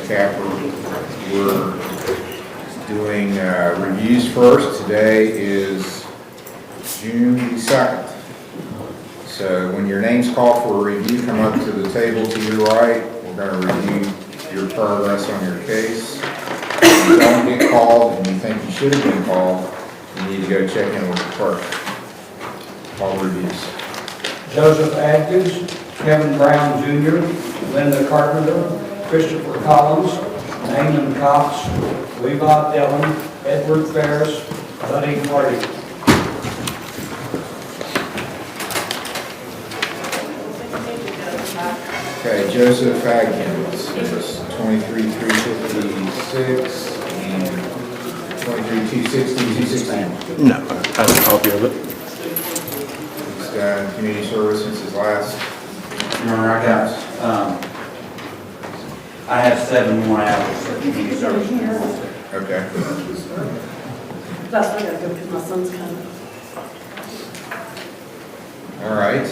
Capper. We're doing reviews first. Today is June the 2nd. So when your name's called for a review, come up to the table to your right. We're going to review your progress on your case. If you don't get called and you think you should have been called, you need to go check in with the clerk. Call reviews. Joseph Adkins, Kevin Brown Jr., Linda Carpenter, Christopher Collins, Damon Cox, Levi Dillon, Edward Ferris, Buddy Hardy. Okay, Joseph Adkins is 23,356 and 23,260, 260. No, I have a copy of it. He's done community service since his last. Your Honor, I have 7 more hours of community service. Okay. That's why I gotta go because my son's coming. All right.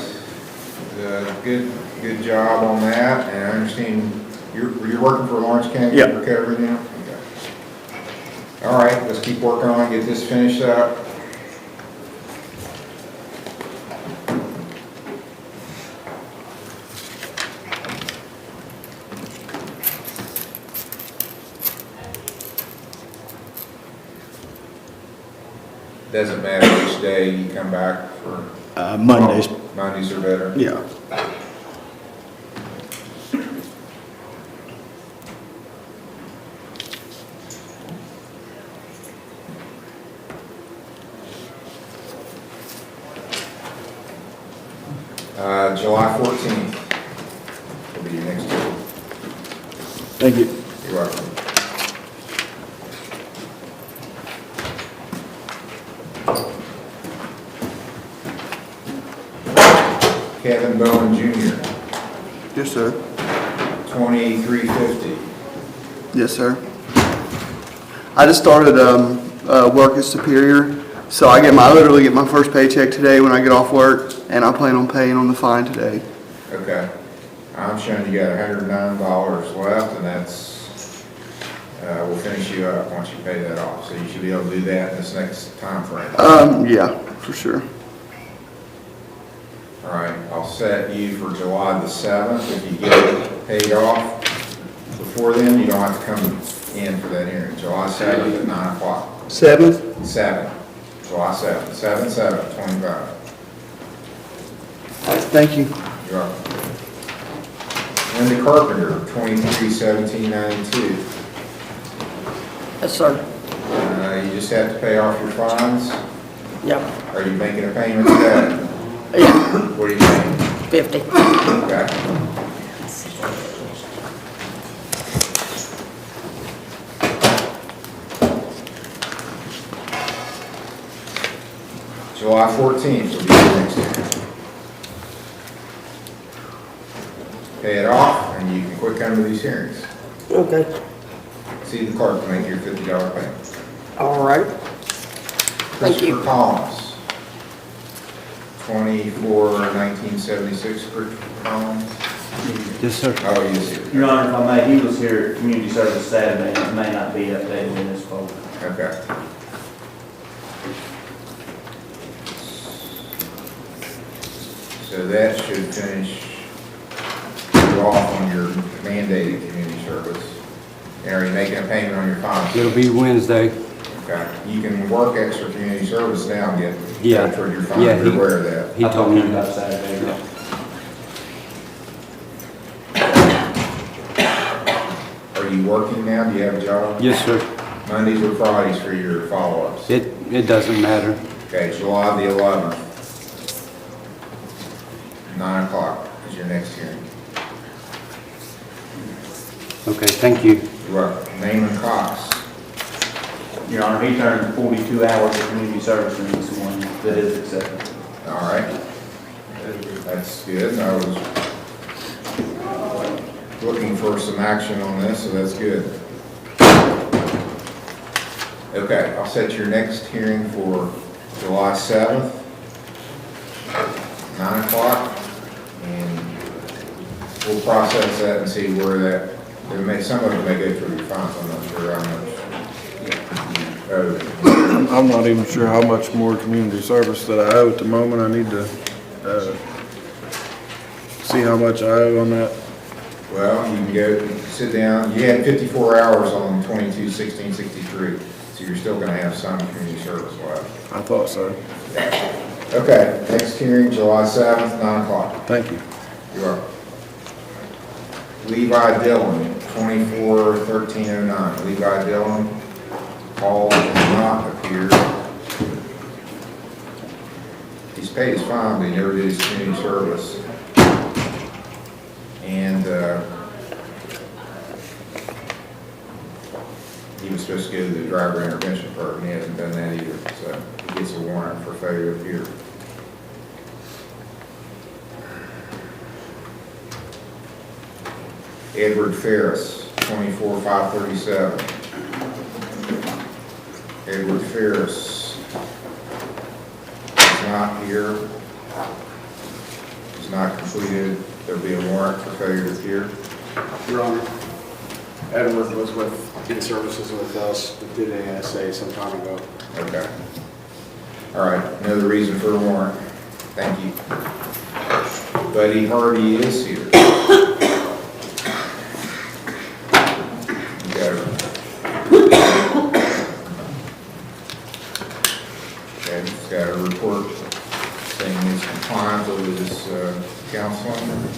Good job on that. And I understand you're working for Lawrence County Yeah. Recovery now? Okay. All right, let's keep working on it, get this finished up. Doesn't matter which day you come back for. Mondays. Mondays are better. Yeah. July 14th will be your next day. Thank you. You're welcome. Kevin Bowen Jr., Yes, sir. 2350. Yes, sir. I just started work at Superior, so I literally get my first paycheck today when I get off work, and I plan on paying on the fine today. Okay. I'm showing you got $109 left, and that's, we'll finish you up once you pay that off. So you should be able to do that in this next time frame. Yeah, for sure. All right, I'll set you for July the 7th. If you get it paid off before then, you don't have to come in for that hearing. July 7th at 9 o'clock. 7th? 7. July 7th. 7/7/25. Thank you. You're welcome. Linda Carpenter, 231792. Yes, sir. You just have to pay off your fines. Yep. Are you making a payment today? Yeah, What are you paying? 50. Okay. July 14th will be the next hearing. Pay it off, and you can quit coming to these hearings. Okay. See the clerk to make your $50 payment. All right. Thank you. Christopher Collins, 241976, Christopher Collins. Yes, sir. Oh, yes, sir. Your Honor, if I may, he was here at community service Saturday, and it may not be updated in this folder. Okay. So that should finish you off on your mandated community service. And are you making a payment on your fines? It'll be Wednesday. Okay. You can work extra community service now and get Yeah. toward your fine. Yeah, You're aware of that. He I told talked to him me. about Saturday. Are you working now? Do you have a job? Yes, sir. Mondays or Fridays for your follow-ups? It doesn't matter. Okay, July the 11th. 9 o'clock is your next hearing. Okay, thank you. You're welcome. Damon Cox. Your Honor, he turned 42 hours of community service in this one that is accepted. All right. That's good. I was looking for some action on this, so that's good. Okay, I'll set your next hearing for July 7th, 9 o'clock, and we'll process that and see where that Some of them may go through your fines, I'm not sure how much. I'm not even sure how much more community service that I owe at the moment. I need to, see how much I owe on that. Well, you can go, sit down, you had 54 hours on 22/16/63, so you're still gonna have some community service left. I thought so. Okay, next hearing, July 7th, 9 o'clock. Thank you. You are. Levi Dillon, 24/13/09. Levi Dillon, Paul does not appear. He's paid his fine, but he never did his community service. And he was supposed to go to the driver intervention part, and he hasn't done that either, so he gets a warrant for failure to appear. Edward Ferris, 24/5/37. Edward Ferris is not here. He's not completed. There'll be a warrant for failure to appear. Your Honor, Edward was in services with us, but did ASA some time ago. Okay. All right, another reason for a warrant. Thank you. Buddy Hardy is here. Okay, he's got a report saying he's compliant with his counseling.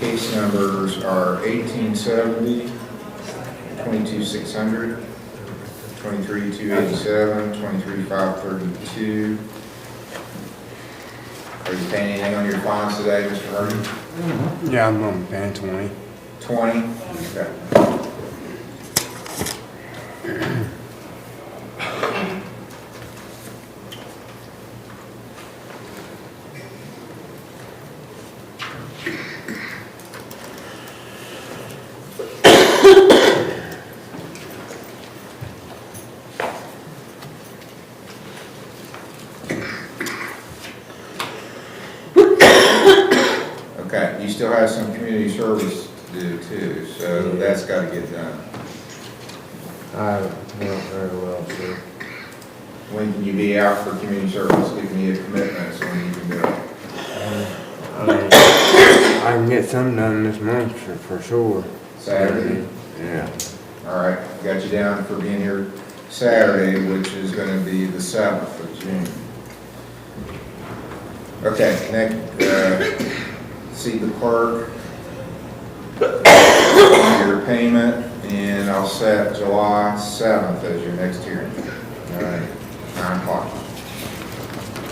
Case numbers are 1870, 22/600, 23/287, 23/532. Are you paying anything on your fines today, Mr. Hardy? Yeah, I'm on paying 20. 20? Okay. Okay, you still have some community service to do too, so that's got to get done. I don't very well, sir. When can you be out for community service? Give me a commitment so when you can go. I mean, I can get some done this month for sure. Saturday? Yeah. All right, got you down for being here Saturday, which is going to be the 7th of June. Okay, next, see the clerk, your payment, and I'll set July 7th as your next hearing. All right, 9 o'clock.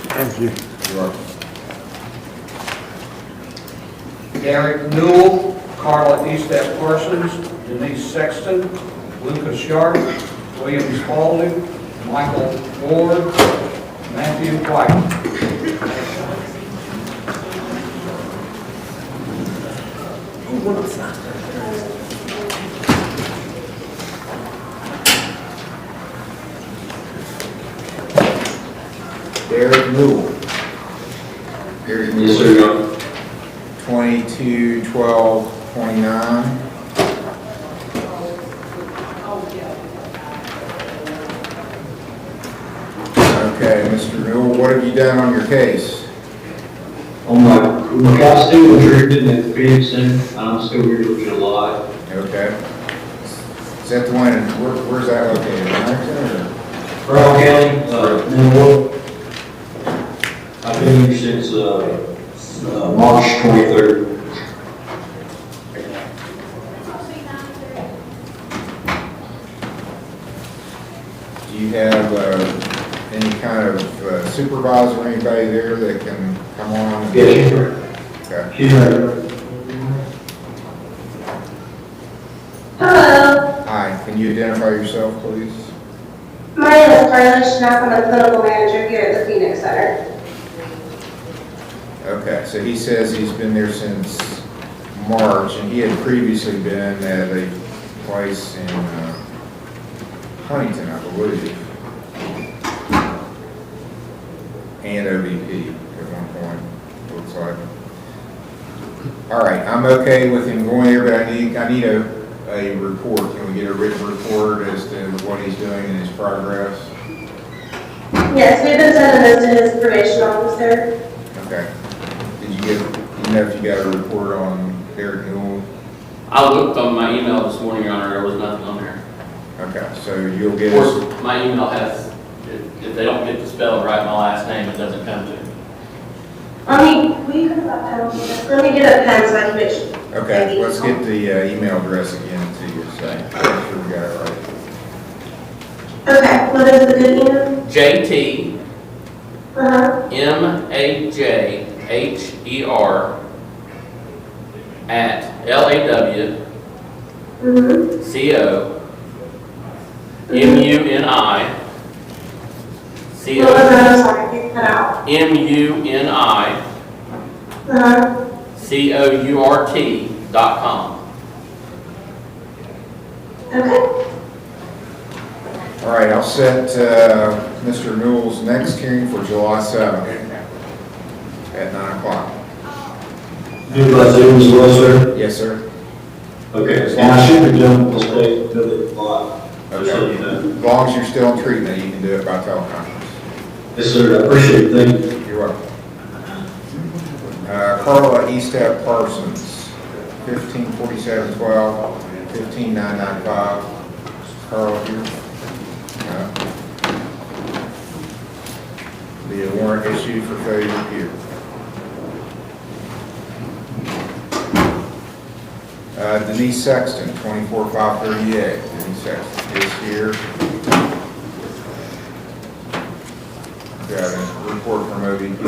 Thank you. You're welcome. Derek Newell, Carla Eastep Parsons, Denise Sexton, Lucas Sharp, William Spalding, Michael Ward, Matthew White. Derek Newell. Derek Newell. Yes, sir, Your Honor. 22/12/29. Okay, Mr. Newell, what have you done on your case? On my costume was written at the Phoenix Center. I'm still here till July. Okay. Is that the one, where's that located, in Ironton or? Brown County, Mineral. I've been here since, March 23rd. Do you have any kind of supervisor or anybody there that can come on? Yes, sir. Okay. Sure. Hello, Hi, can you identify yourself, please? my name is Carla Schnapp. I'm the clinical manager here at the Phoenix Center. Okay, so he says he's been there since March, and he had previously been at a place in Huntington, I believe, and OVP at one point, looks like. All right, I'm okay with him going there, but I need a report. Can we get a written report as to what he's doing in his progress? Yes, we've been sending this to his probation officer. Okay. Did you know if you got a report on Derek Newell? I looked on my email this morning, Your Honor, there was nothing on there. Okay, so you'll get Of us, course, my email has, if they don't get the spelling right, my last name, it doesn't come to me. Will you come back down? Let me get a pen so I can make sure. okay, let's get the email address again to you, so make sure we got it right. Okay, what is the good email? JT Uh-huh. MAJHER at LAW Mm-hmm. CO MUNI What was that? I'm sorry, you cut out. MUNI Uh-huh. COURT.com. Okay. All right, I'll set Mr. Newell's next hearing for July 7th at 9 o'clock. Do by Zoom as well, sir? Yes, sir. Okay, and I should be done with the state until the lot. Okay. As long as you're still in treatment, you can do it by teleconference. Yes, sir, I appreciate it, thank you. You're welcome. Carla Eastab Parsons, 154712, 15995. Carla here. The warrant issued for failure to appear. Denise Sexton, 24538. Denise Sexton is here. Got a report from OVP.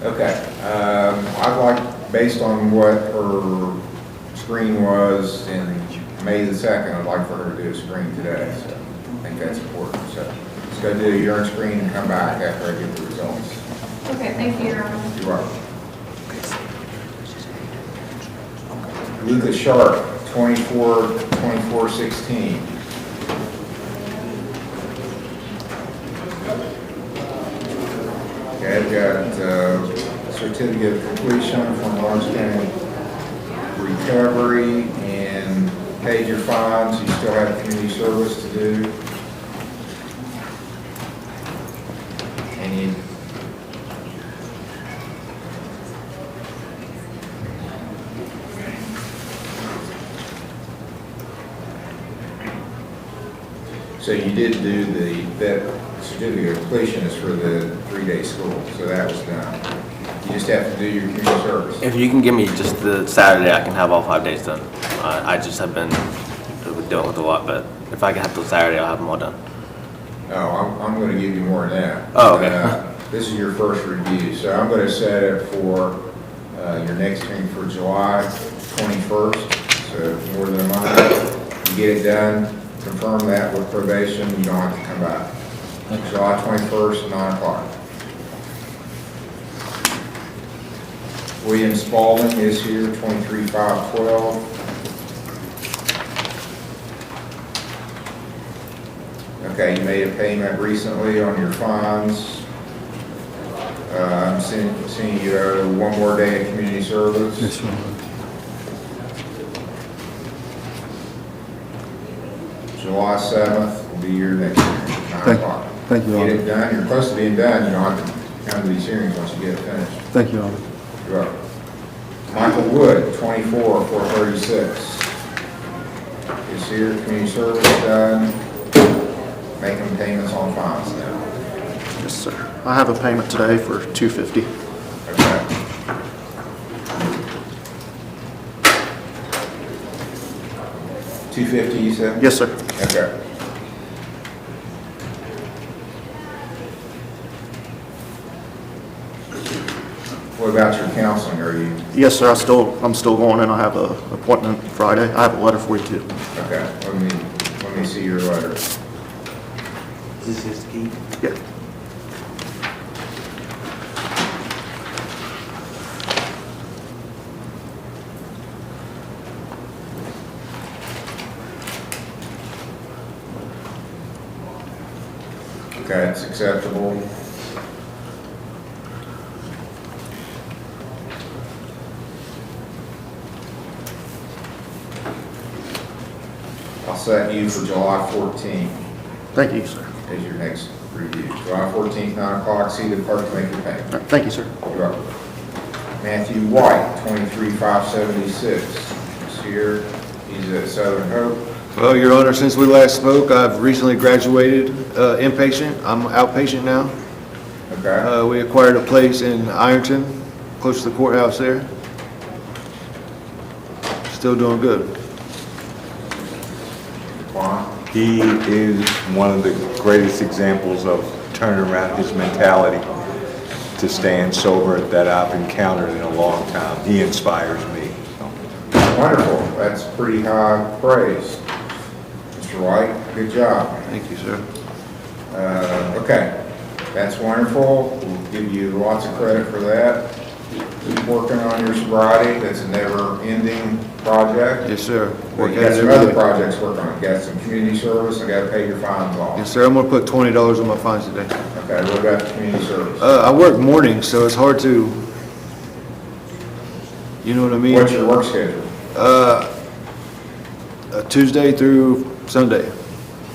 Okay, I'd like, based on what her screen was in May the 2nd, I'd like for her to do a screen today, so I think that's important. So let's go do a urine screen and come back after I get the results. Okay, thank you, Your Honor. You're welcome. Lucas Sharp, 2416. Okay, I've got certificate of completion from Lawrence County Recovery, and paid your fines. You still have community service to do. And you So you did do that certificate of completion is for the 3-day school, so that was done. You just have to do your community service. If you can give me just the Saturday, I can have all 5 days done. I just have been dealing with a lot, but if I can have till Saturday, I'll have them all done. Oh, I'm going to give you more than that. Oh, okay. This is your first review, so I'm going to set it for your next hearing for July 21st, so more than a month. You get it done, confirm that with probation, you don't have to come back. July 21st, 9 o'clock. William Spalding is here, 23512. Okay, you made a payment recently on your fines. I'm seeing you one more day of community service. Yes, sir. July 7th will be your next hearing, 9 o'clock. Thank you, Get Honor. it done, you're close to being done, you don't have to come to these hearings once you get it finished. Thank you, Honor. You're welcome. Michael Wood, 24436. Is here, community service done, making payments on fines now. Yes, sir. I have a payment today for $250. Okay. $250 you said? Yes, sir. Okay. What about your counseling? Are you, Yes, sir. I'm still going, and I have an appointment Friday. I have a letter for you too. okay, let me see your letter. Is this his key? Yeah. Okay, it's acceptable. I'll set you for July 14th Thank you, sir. as your next review. July 14th, 9 o'clock, see the clerk to make your payment. All right, thank you, sir. You're welcome. Matthew White, 23,576. He's here. He's at Southern Hope. Well, Your Honor, since we last spoke, I've recently graduated inpatient. I'm outpatient now. Okay. We acquired a place in Ironton, close to the courthouse there. Still doing good. Juan? He is one of the greatest examples of turning around his mentality to staying sober that I've encountered in a long time. He inspires me. Wonderful. That's pretty high praise. Mr. White, good job. Thank you, sir. Okay, that's wonderful. We'll give you lots of credit for that. Keep working on your sobriety. That's a never-ending project. Yes, sir. Well, you got some other projects to work on. You got some community service. I got to pay your fines off. Yes, sir. I'm gonna put $20 on my fines today. Okay, what about the community service? I work mornings, so it's hard to, you know what I mean? What's your work schedule? Tuesday through Sunday.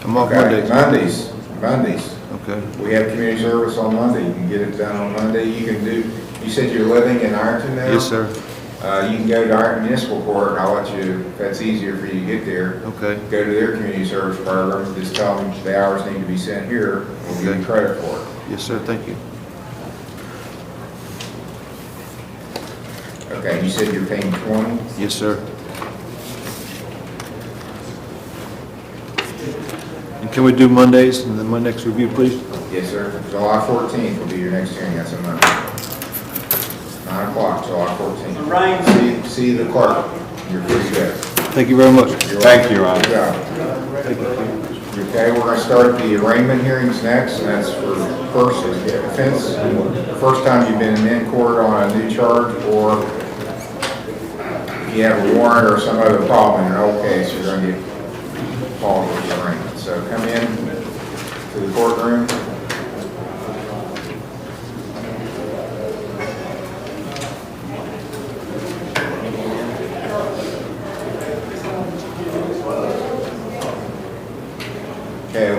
I'm off Okay, Mondays. Mondays. Okay. We have community service on Monday. You can get it done on Monday. You can do, you said you're living in Ironton now? Yes, sir. You can go to Ironton Municipal Court, and I'll let you, if that's easier for you to get there. Okay. Go to their community service program, just tell them the hours need to be sent here, we'll give you credit for it. Yes, sir. Thank you. Okay, you said you're paying 20? Yes, sir. And can we do Mondays and then my next review, please? Yes, sir. July 14th will be your next hearing, that's a Monday. 9 o'clock, July 14th. See the clerk, you're pretty good. Thank you very much. Thank you, Your Honor. Good job. Okay, we're going to start the arraignment hearings next, and that's for first offense. The first time you've been in court on a new charge, or if you have a warrant or some other problem in an old case, you're going to get called for the arraignment. So come in to the courtroom. Okay,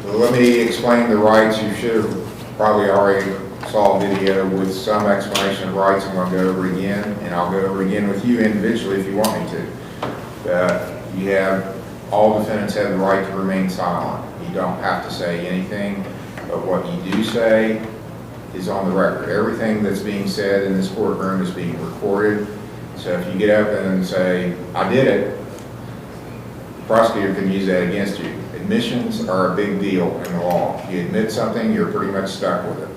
well, let me explain the rights. You should have probably already saw a video with some explanation of rights. I'm going to go over it again, and I'll go over it again with you individually if you want me to. You have, all defendants have the right to remain silent. You don't have to say anything, but what you do say is on the record. Everything that's being said in this courtroom is being recorded. So if you get up and say, I did it, the prosecutor can use that against you. Admissions are a big deal in the law. If you admit something, you're pretty much stuck with it.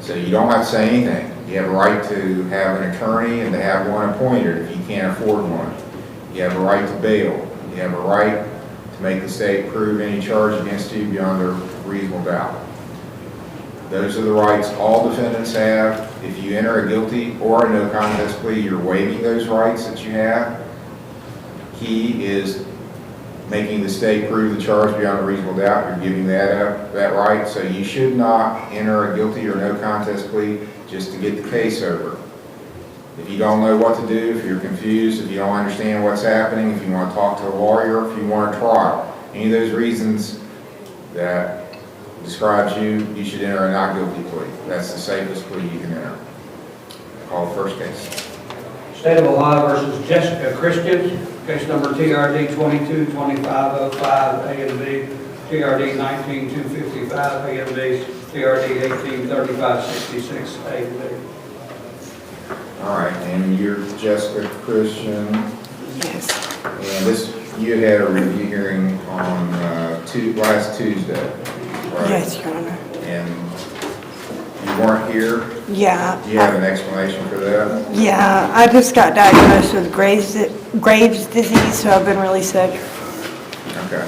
So you don't have to say anything. You have a right to have an attorney and to have one appointed if you can't afford one. You have a right to bail. You have a right to make the state prove any charge against you beyond a reasonable doubt. Those are the rights all defendants have. If you enter a guilty or a no contest plea, you're waiving those rights that you have. Key is making the state prove the charge beyond a reasonable doubt. You're giving that up, that right. So you should not enter a guilty or no contest plea just to get the case over. If you don't know what to do, if you're confused, if you don't understand what's happening, if you want to talk to a lawyer, if you want a trial, any of those reasons that describes you, you should enter a not guilty plea. That's the safest plea you can enter. Call the first case. State of Ohio versus Jessica Christian, case number TRD 22-2505 A and B, TRD 19-255 A and B, TRD 18-3566 A and B. All right, and you're Jessica Christian. Yes. And this, you had a review hearing on last Tuesday, right? Yes, Your Honor. And you weren't here? Yeah. Do you have an explanation for that? Yeah, I just got diagnosed with Graves' disease, so I've been really sick. Okay.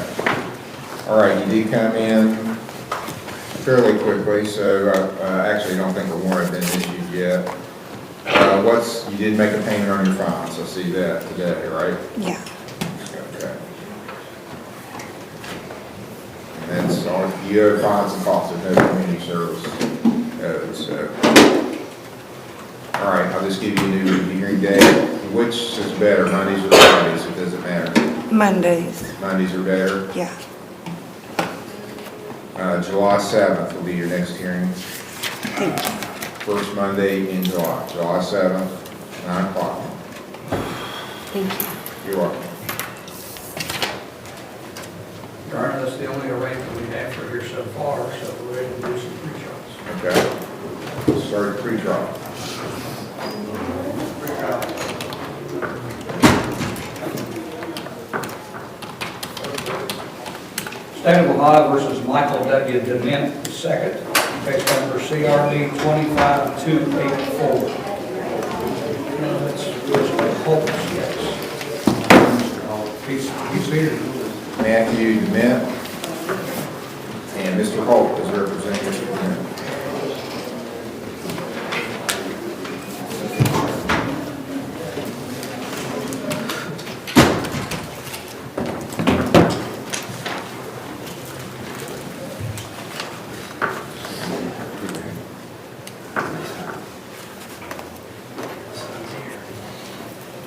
All right, you did come in fairly quickly, so I actually don't think a warrant has been issued yet. You did make a payment on your fines, I see that today, right? Yeah. Okay. And fines, you owe fines and costs of no community service owed, so. All right, I'll just give you a new hearing day. Which is better, Mondays or Fridays, it doesn't matter. Mondays, Mondays are better. yeah. July 7th will be your next hearing. Thank you. First Monday in July, July 7th, 9 o'clock. Thank you. You're welcome. Your Honor, that's the only arrangement we have for here so far, so we're ready to do some pre-trials. Okay. We'll start a pre-trial. State of Ohio versus Michael W. Dement II, case number CRD 25284. That's Mr. Holt's case. He's here. Matthew Dement and Mr. Holt is representing Mr. Dement.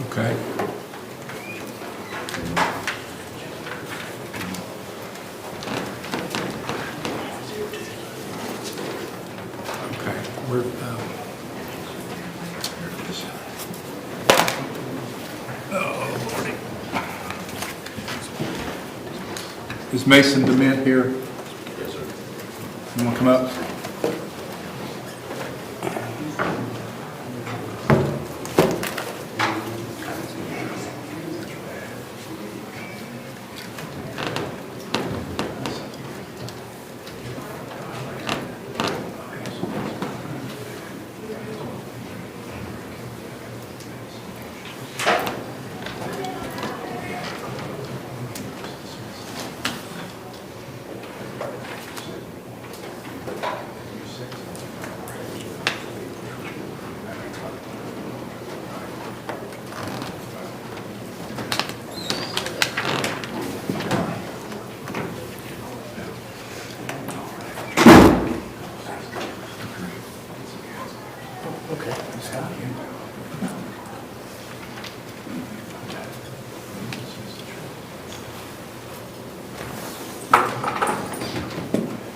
Okay. Okay, we're, Is Mason Dement here? Yes, sir. You want to come up?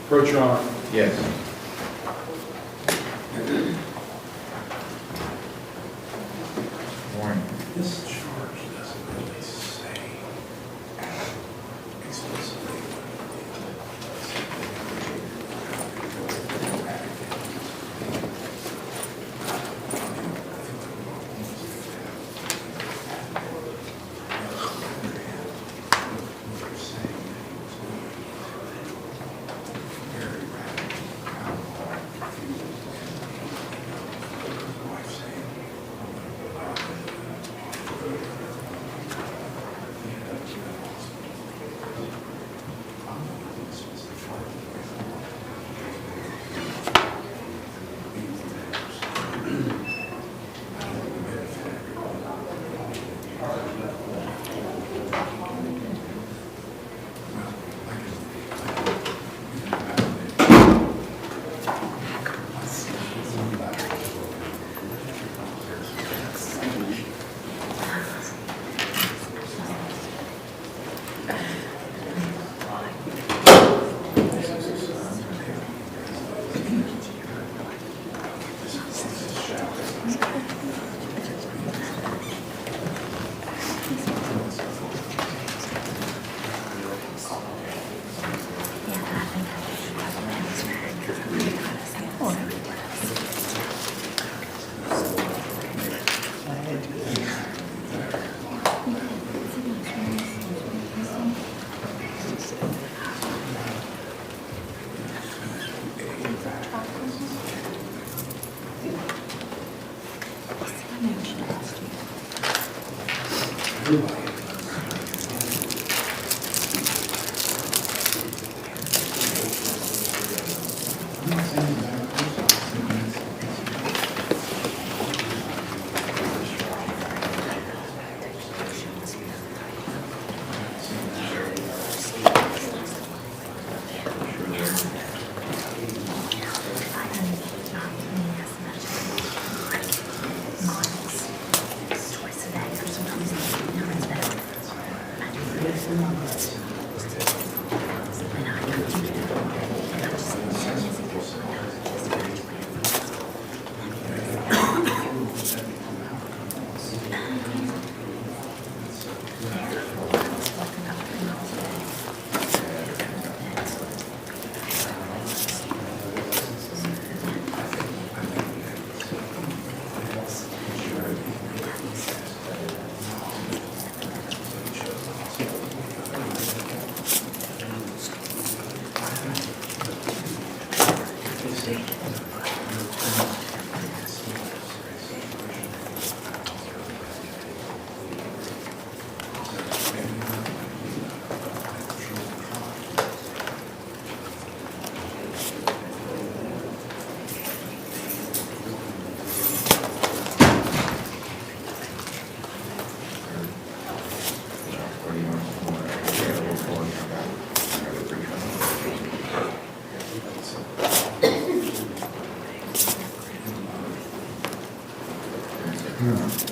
Approach, Your Honor. Yes. Morning. This charge doesn't really say explicitly. Yes.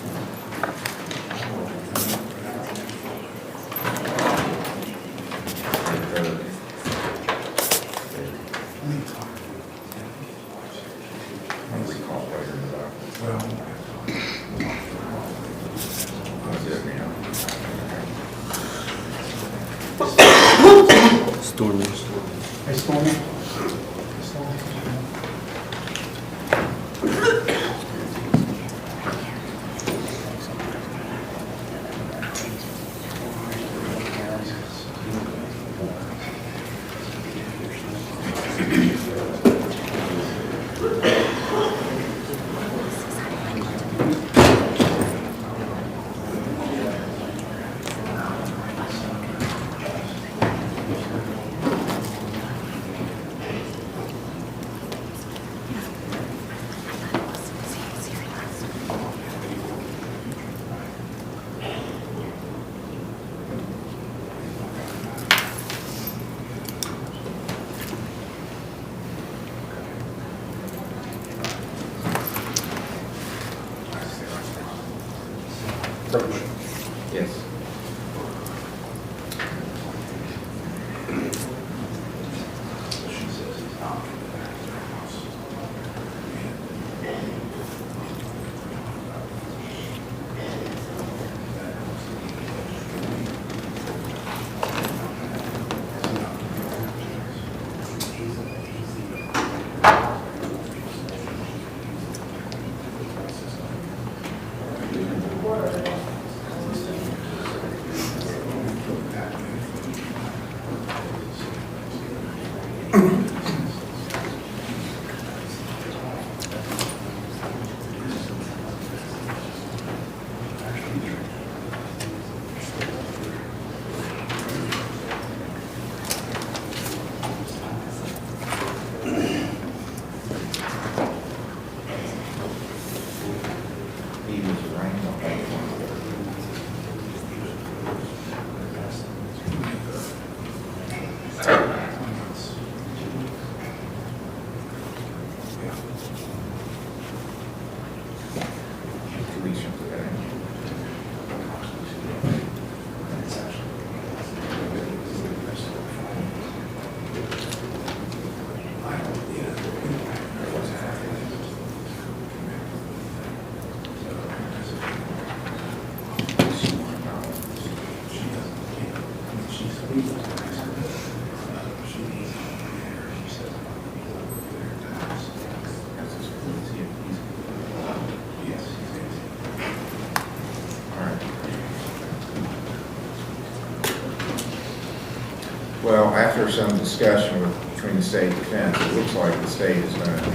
Well, after some discussion between the state defense, it looks like the state is going to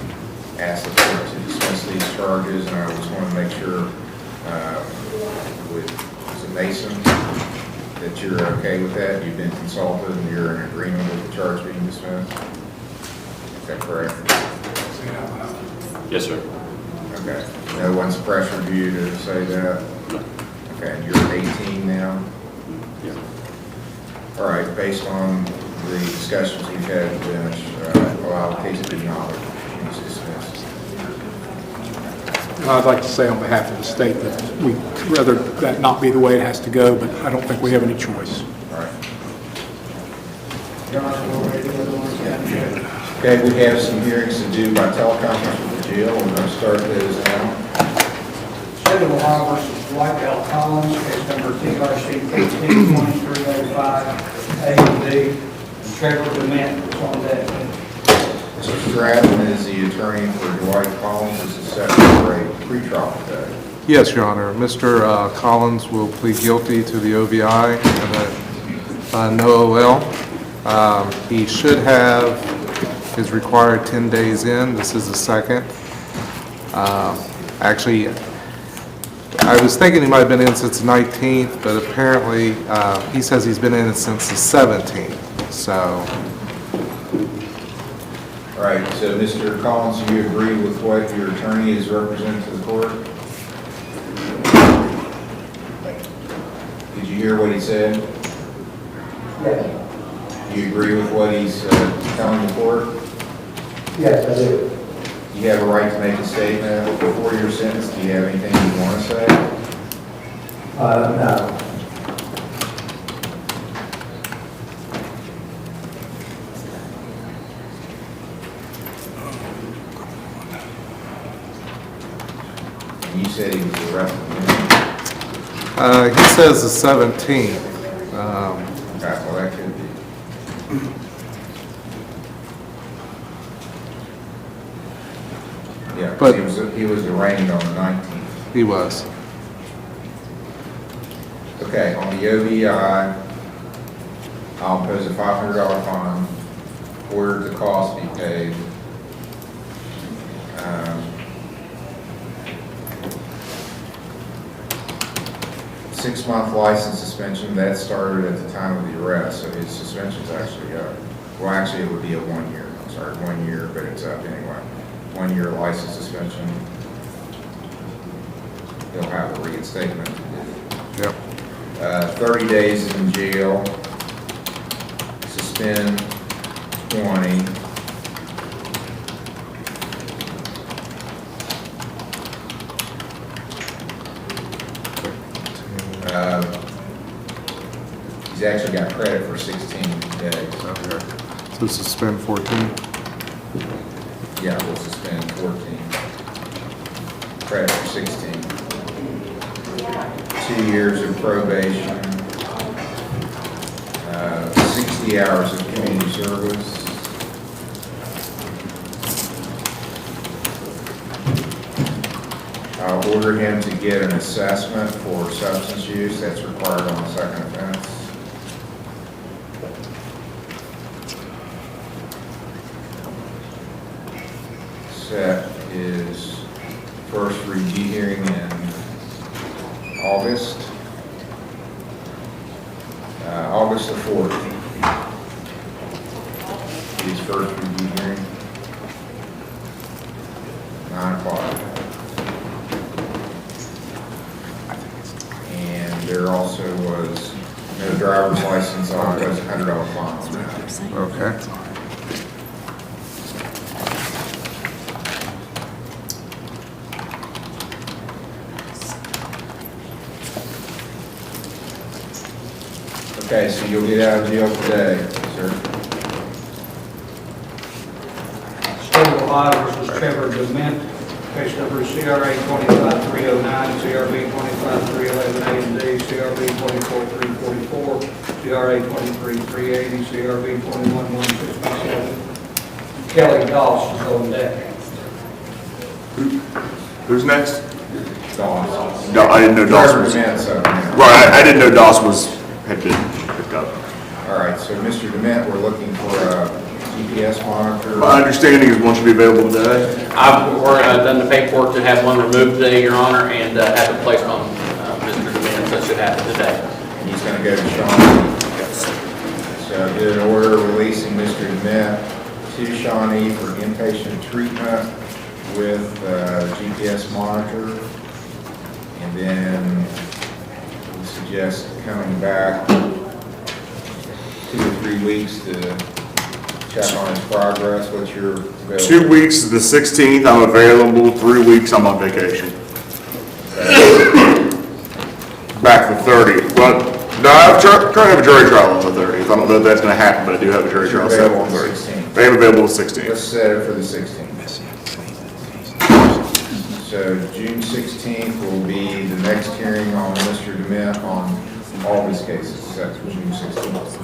ask the court to dismiss these charges, and I just want to make sure with Mr. Mason that you're okay with that. You've been consulted and you're in agreement with the charge being dismissed. Is that correct? Yes, sir. Okay. No one's pressured you to say that? Okay, and you're 18 now? Yeah. All right, based on the discussions we've had with the bench, allow the case to be honored and dismissed. I'd like to say on behalf of the state that we'd rather that not be the way it has to go, but I don't think we have any choice. All right. Okay, we have some hearings to do by teleconference with the jail. We're going to start those now. State of Ohio versus Dwight L. Collins, case number TRC 182305, A and B. And Trevor DeMint was on that. Mr. Stratton is the attorney for Dwight Collins. This is set for a pretrial today. Yes, Your Honor. Mr. Collins will plead guilty to the OVI and no OL. He should have his required 10 days in. This is the second. Actually, I was thinking he might have been in since the 19th, but apparently he says he's been in since the 17th. So. All right, so Mr. Collins, do you agree with what your attorney has represented to the court? Did you hear what he said? Yes. Do you agree with what he's telling the court? Yes, I do. Do You have a right to make a statement before your sentence. Do you have anything you want to say? No. And you said he was arrested. He says the 17th. Okay, well, that could be. Yeah, 'cause But- he was arraigned on the 19th. He was. Okay, on the OVI, I'll impose a $500 fine, order the cost be paid. 6-month license suspension, that started at the time of the arrest, so his suspension's actually up. Well, actually, it would be a 1 year, I'm sorry, 1 year, but it's up anyway. 1 year license suspension. He'll have a reinstatement to do. Yep. 30 days in jail, suspend 20. He's actually got credit for 16 days. Okay. So suspend 14. Yeah, we'll suspend 14. Credit for 16. 2 years of probation. 60 hours of community service. I'll order him to get an assessment for substance use that's required on the second offense. Set his first review hearing in August. August the 4th. His first review hearing. 9 o'clock. And there also was no driver's license on it, was a $100 fine on that. Okay. Okay, so you'll get out of jail today, sir. State of Ohio versus Trevor Dement, case number CRA 25309, CRB 25311 A and D, CRB 24344, CRA 23380, CRB 21167. Kelly Doss is on deck. Who's next? Doss. No, I didn't know Doss Trevor was. Dement's up now. Right, I didn't know Doss had been picked up. All right, so Mr. Dement, we're looking for a GPS monitor. My understanding is one should be available today. I've done the paperwork to have one removed today, Your Honor, and have it placed on Mr. Demand, so it should happen today. And he's going to go to Shawnee. So I did an order releasing Mr. Dement to Shawnee for inpatient treatment with GPS monitor. And then we suggest coming back 2 or 3 weeks to check on his progress. What's your availability? 2 weeks to the 16th, I'm available. 3 weeks, I'm on vacation. Back the 30th. Well, no, I currently have a jury trial on the 30th. I don't know if that's going to happen, but I do have a jury trial set on the 30th. I am available the 16th. Let's set it for the 16th. So June 16th will be the next hearing on Mr. Dement on all his cases, set for June 16th.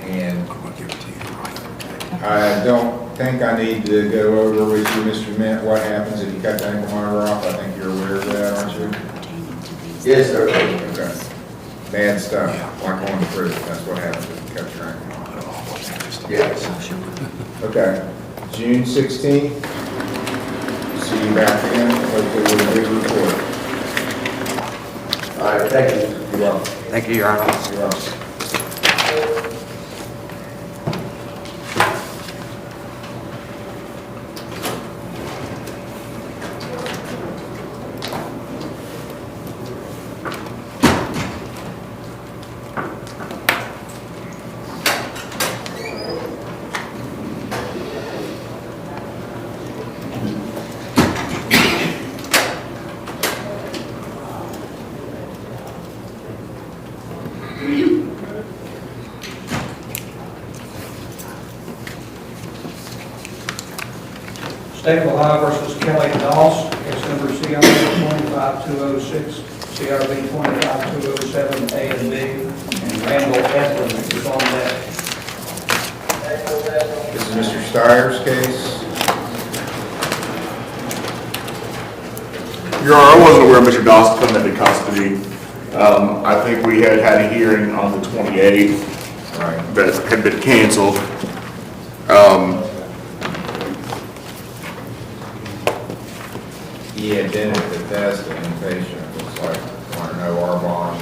And I don't think I need to go over with you, Mr. Dement, what happens if you cut the ankle monitor off. I think you're aware of that, aren't you? Yes, sir. Okay. Bad stuff, like going to prison. That's what happens if you cut your ankle monitor off. Yes. Okay. June 16th. See you back again. Hopefully with a good report. All right, thank you. You're welcome. Thank you, Your Honor. You're welcome. State of Ohio versus Kelly Doss, case number CRB 25206, CRB 25207, A and B, and Randall Eplin is on deck. This is Mr. Steyer's case. Your Honor, I wasn't aware Mr. Dawson put him into custody. I think we had a hearing on the 28th that had been canceled. He had been at the test and inpatient, looks like, want to know our bond.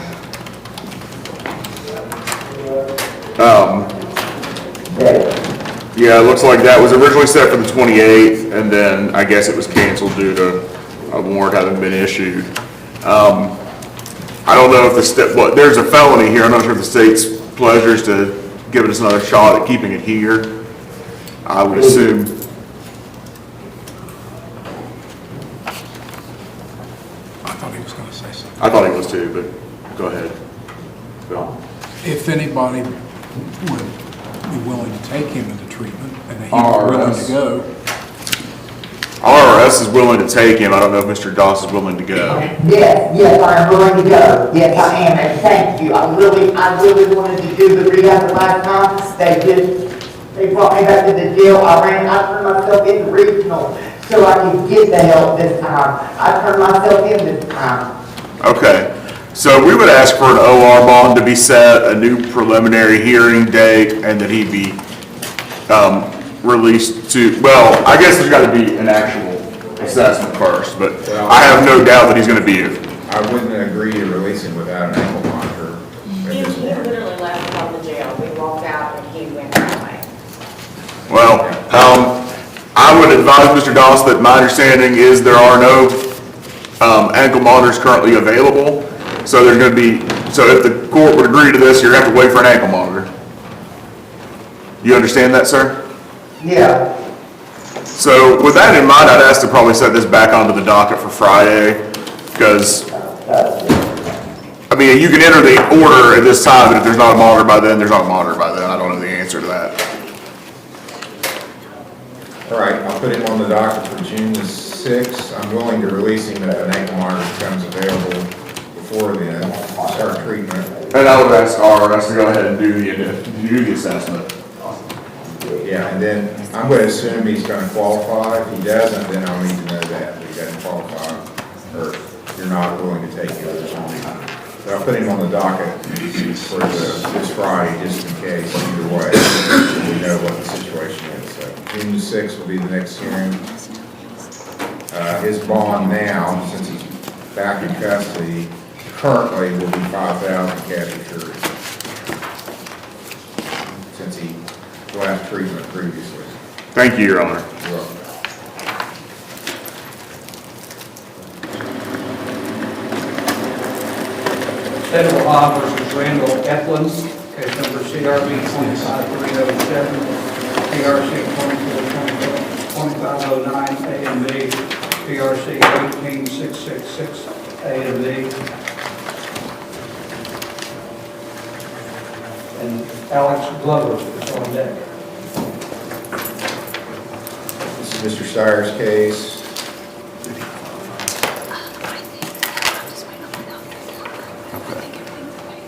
Yeah, it looks like that was originally set for the 28th, and then I guess it was canceled due to a warrant having been issued. I don't know if there's a felony here. I'm not sure if the state's pleasure is to give us another shot at keeping it here. I would assume. I thought he was going to say something. I thought he was too, but go ahead. Bill. If anybody would be willing to take him into treatment and he was willing to go. RRS is willing to take him. I don't know if Mr. Doss is willing to go. Yes, I'm willing to go. Yes, I am, and thank you. I really wanted to do the rehab the last time. They brought me back to the jail. I turned myself into regional so I could get the help this time. I turned myself in this time. Okay. So we would ask for an OR bond to be set, a new preliminary hearing date, and that he be released to, well, I guess there's got to be an actual assessment first, but I have no doubt that he's going to be here. I wouldn't agree to release him without an ankle monitor. He literally left from the jail. We walked out and he went that way. Well, I would advise Mr. Doss that my understanding is there are no ankle monitors currently available. So there's going to be, so if the court would agree to this, you're going to have to wait for an ankle monitor. You understand that, sir? Yeah. So with that in mind, I'd ask to probably set this back onto the docket for Friday, because, I mean, you can enter the order at this time, but if there's not a monitor by then, there's not a monitor by then. I don't know the answer to that. All right, I'll put him on the docket for June the 6th. I'm willing to release him if an ankle monitor becomes available before then, start treatment. And I would ask RRS to go ahead and do the assessment. Yeah, and then I'm going to assume he's going to qualify. If he doesn't, then I'll need to know that he doesn't qualify, or you're not willing to take him. But I'll put him on the docket for this Friday, just in case, either way, we know what the situation is. So June the 6th will be the next hearing. His bond now, since he's back in custody, currently will be $5,000 cash assured, since he last treatment previously. Thank you, Your Honor. You're welcome. State of Ohio versus Randall Eplin, case number CRB 25307, PRC 2509, A and B, PRC 18666, A and B. And Alex Glover is on deck. This is Mr. Steyer's case.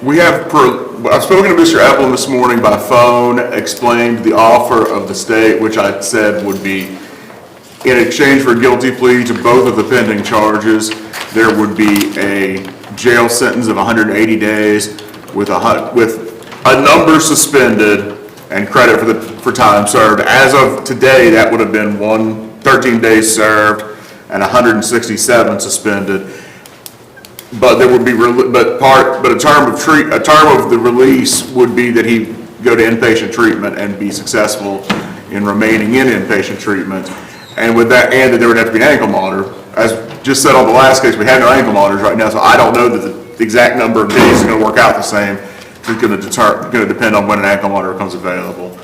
I've spoken to Mr. Eplin this morning by phone, explained the offer of the state, which I said would be in exchange for a guilty plea to both of the pending charges, there would be a jail sentence of 180 days with a number suspended and credit for time served. As of today, that would have been 13 days served and 167 suspended. But there would be, a term of the release would be that he go to inpatient treatment and be successful in remaining in inpatient treatment. And with that, and that there would have to be an ankle monitor. As just said on the last case, we have no ankle monitors right now, so I don't know that the exact number of days is going to work out the same. It's going to depend on when an ankle monitor becomes available.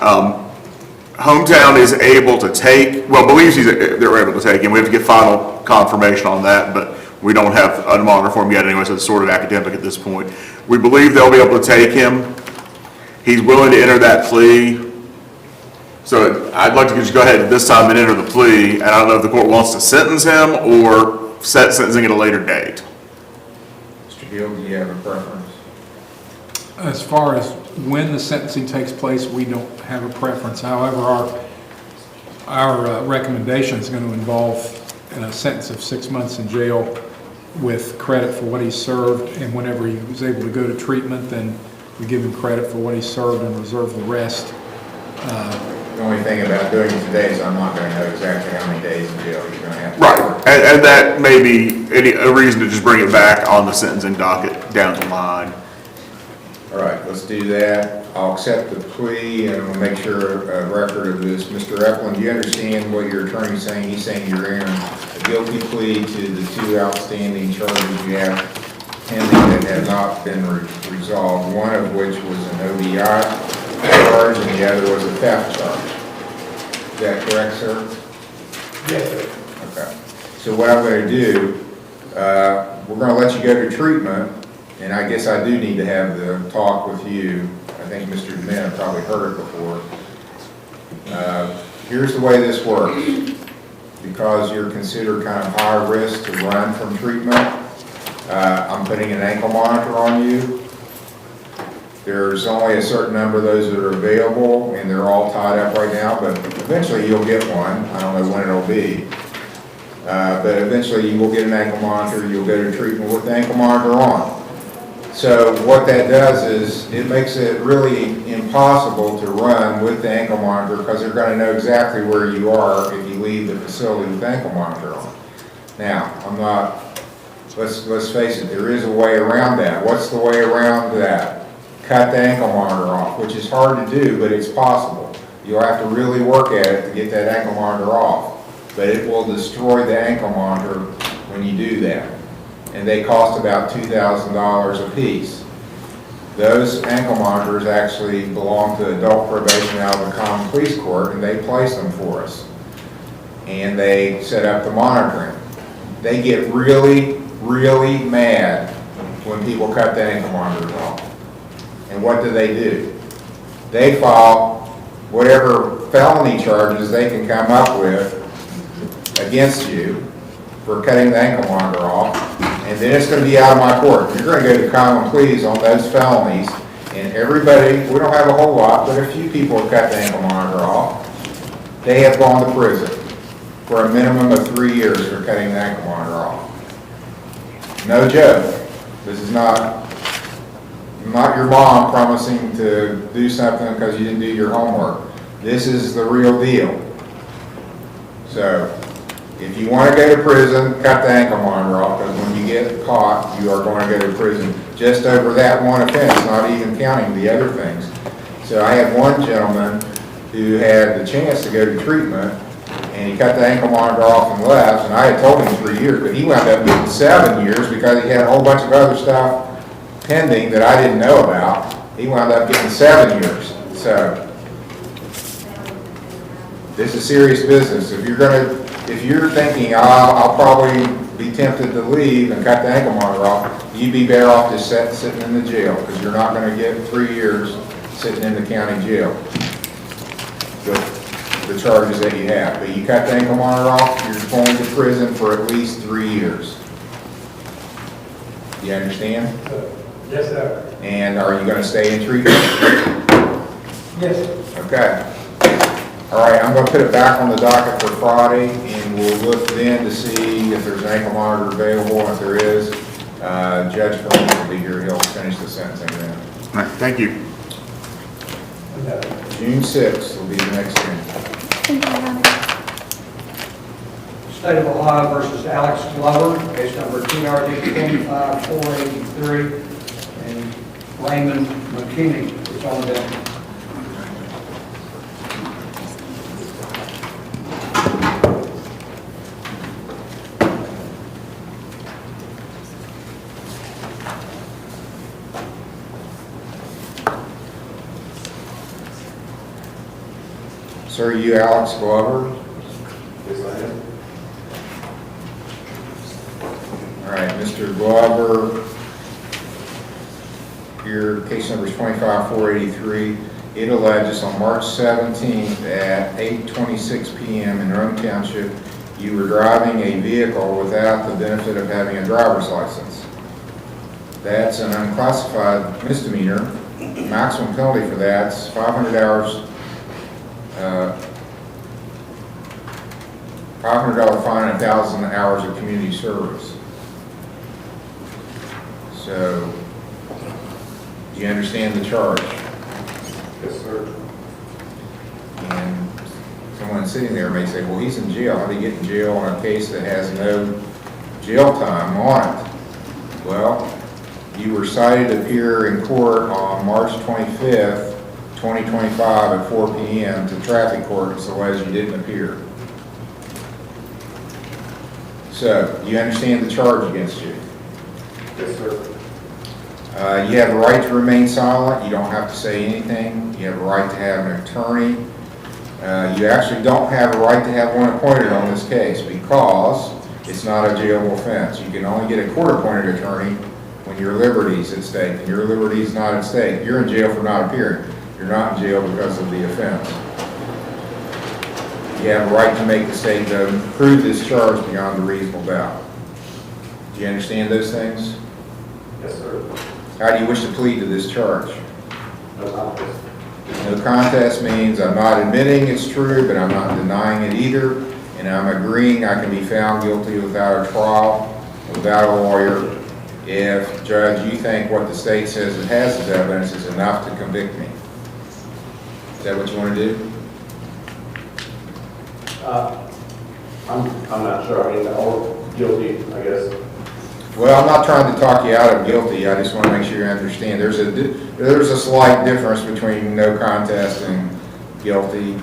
Hometown is able to take, believes they're able to take him. We have to get final confirmation on that, but we don't have a monitor for him yet anyway, so it's sort of academic at this point. We believe they'll be able to take him. He's willing to enter that plea. So I'd like to just go ahead this time and enter the plea, and I don't know if the court wants to sentence him or set sentencing at a later date. Mr. Gill, do you have a preference? As far as when the sentencing takes place, we don't have a preference. However, our recommendation is going to involve a sentence of 6 months in jail with credit for what he served, and whenever he was able to go to treatment, then we give him credit for what he served and reserve the rest. The only thing about doing it today is I'm not going to know exactly how many days in jail he's going to have. Right, and that may be a reason to just bring it back on the sentencing docket down the line. All right, let's do that. I'll accept the plea, and we'll make sure a record of this. Mr. Epplin, do you understand what your attorney's saying? He's saying you're in a guilty plea to the 2 outstanding charges you have pending that have not been resolved, one of which was an ODI charge and the other was a theft charge. Is that correct, sir? Yes, sir. Okay. So what I'm going to do, we're going to let you go to treatment, and I guess I do need to have the talk with you. I think Mr. DeMint probably heard it before. Here's the way this works. Because you're considered kind of high risk to run from treatment, I'm putting an ankle monitor on you. There's only a certain number of those that are available, and they're all tied up right now, but eventually you'll get one. I don't know when it'll be. But eventually you will get an ankle monitor. You'll go to treatment with the ankle monitor on. So what that does is it makes it really impossible to run with the ankle monitor because they're going to know exactly where you are if you leave the facility with the ankle monitor on. Now, let's face it, there is a way around that. What's the way around that? Cut the ankle monitor off, which is hard to do, but it's possible. You'll have to really work at it to get that ankle monitor off, but it will destroy the ankle monitor when you do that. And they cost about $2,000 a piece. Those ankle monitors actually belong to adult probation out of the common police court, and they place them for us. And they set up the monitoring. They get really, really mad when people cut the ankle monitors off. And what do? They file whatever felony charges they can come up with against you for cutting the ankle monitor off, and then it's going to be out of my court. You're going to go to common pleas on those felonies, and everybody, we don't have a whole lot, but a few people have cut the ankle monitor off. They have gone to prison for a minimum of 3 years for cutting the ankle monitor off. No joke. This is not your mom promising to do something because you didn't do your homework. This is the real deal. So, if you want to go to prison, cut the ankle monitor off, because when you get caught, you are going to go to prison just over that one offense, not even counting the other things. So I had one gentleman who had the chance to go to treatment, and he cut the ankle monitor off and left, and I had told him 3 years, but he wound up getting 7 years because he had a whole bunch of other stuff pending that I didn't know about. He wound up getting 7 years. So this is serious business. If you're thinking, I'll probably be tempted to leave and cut the ankle monitor off, you'd be better off just sitting in the jail, because you're not going to get 3 years sitting in the county jail. The charges that you have. But you cut the ankle monitor off, you're going to prison for at least 3 years. You understand? Yes, sir. And are you going to stay in treatment? Yes. Okay. All right, I'm going to put it back on the docket for Friday, and we'll look then to see if there's an ankle monitor available. If there is, Judge Phillips will be here. He'll finish the sentencing then. All right, thank you. June 6th will be the next hearing. State of Ohio versus Alex Glover, case number TRD 25483, and Raymond McKinney is on the Sir, you Alex Glover? Yes, I am. All right, Mr. Glover, your case number is 25483. It alleges on March 17th at 8:26 PM in Rome Township, you were driving a vehicle without the benefit of having a driver's license. That's an unclassified misdemeanor. Maximum penalty for that's 500 hours, $500 fine and 1,000 hours of community service. So, do you understand the charge? Yes, sir. And someone sitting there may say, well, he's in jail. How do you get in jail on a case that has no jail time on it? Well, you were cited to appear in court on March 25th, 2025 at 4 p.m. to traffic court, so as you didn't appear. So, you understand the charge against you? Yes, sir. You have a right to remain silent. You don't have to say anything. You have a right to have an attorney. You actually don't have a right to have one appointed on this case because it's not a jailable offense. You can only get a court-appointed attorney when your liberty is at stake, and your liberty is not at stake. You're in jail for not appearing. You're not in jail because of the offense. You have a right to make the state prove this charge beyond a reasonable doubt. Do you understand those things? Yes, sir. How do you wish to plead to this charge? No contest. No contest means I'm not admitting it's true, but I'm not denying it either, and I'm agreeing I can be found guilty without a trial, without a lawyer, if, Judge, you think what the state says it has as evidence is enough to convict me. Is that what you want to do? I'm not sure. I mean, or guilty, I guess. Well, I'm not trying to talk you out of guilty. I just want to make sure you understand. There's a slight difference between no contest and guilty.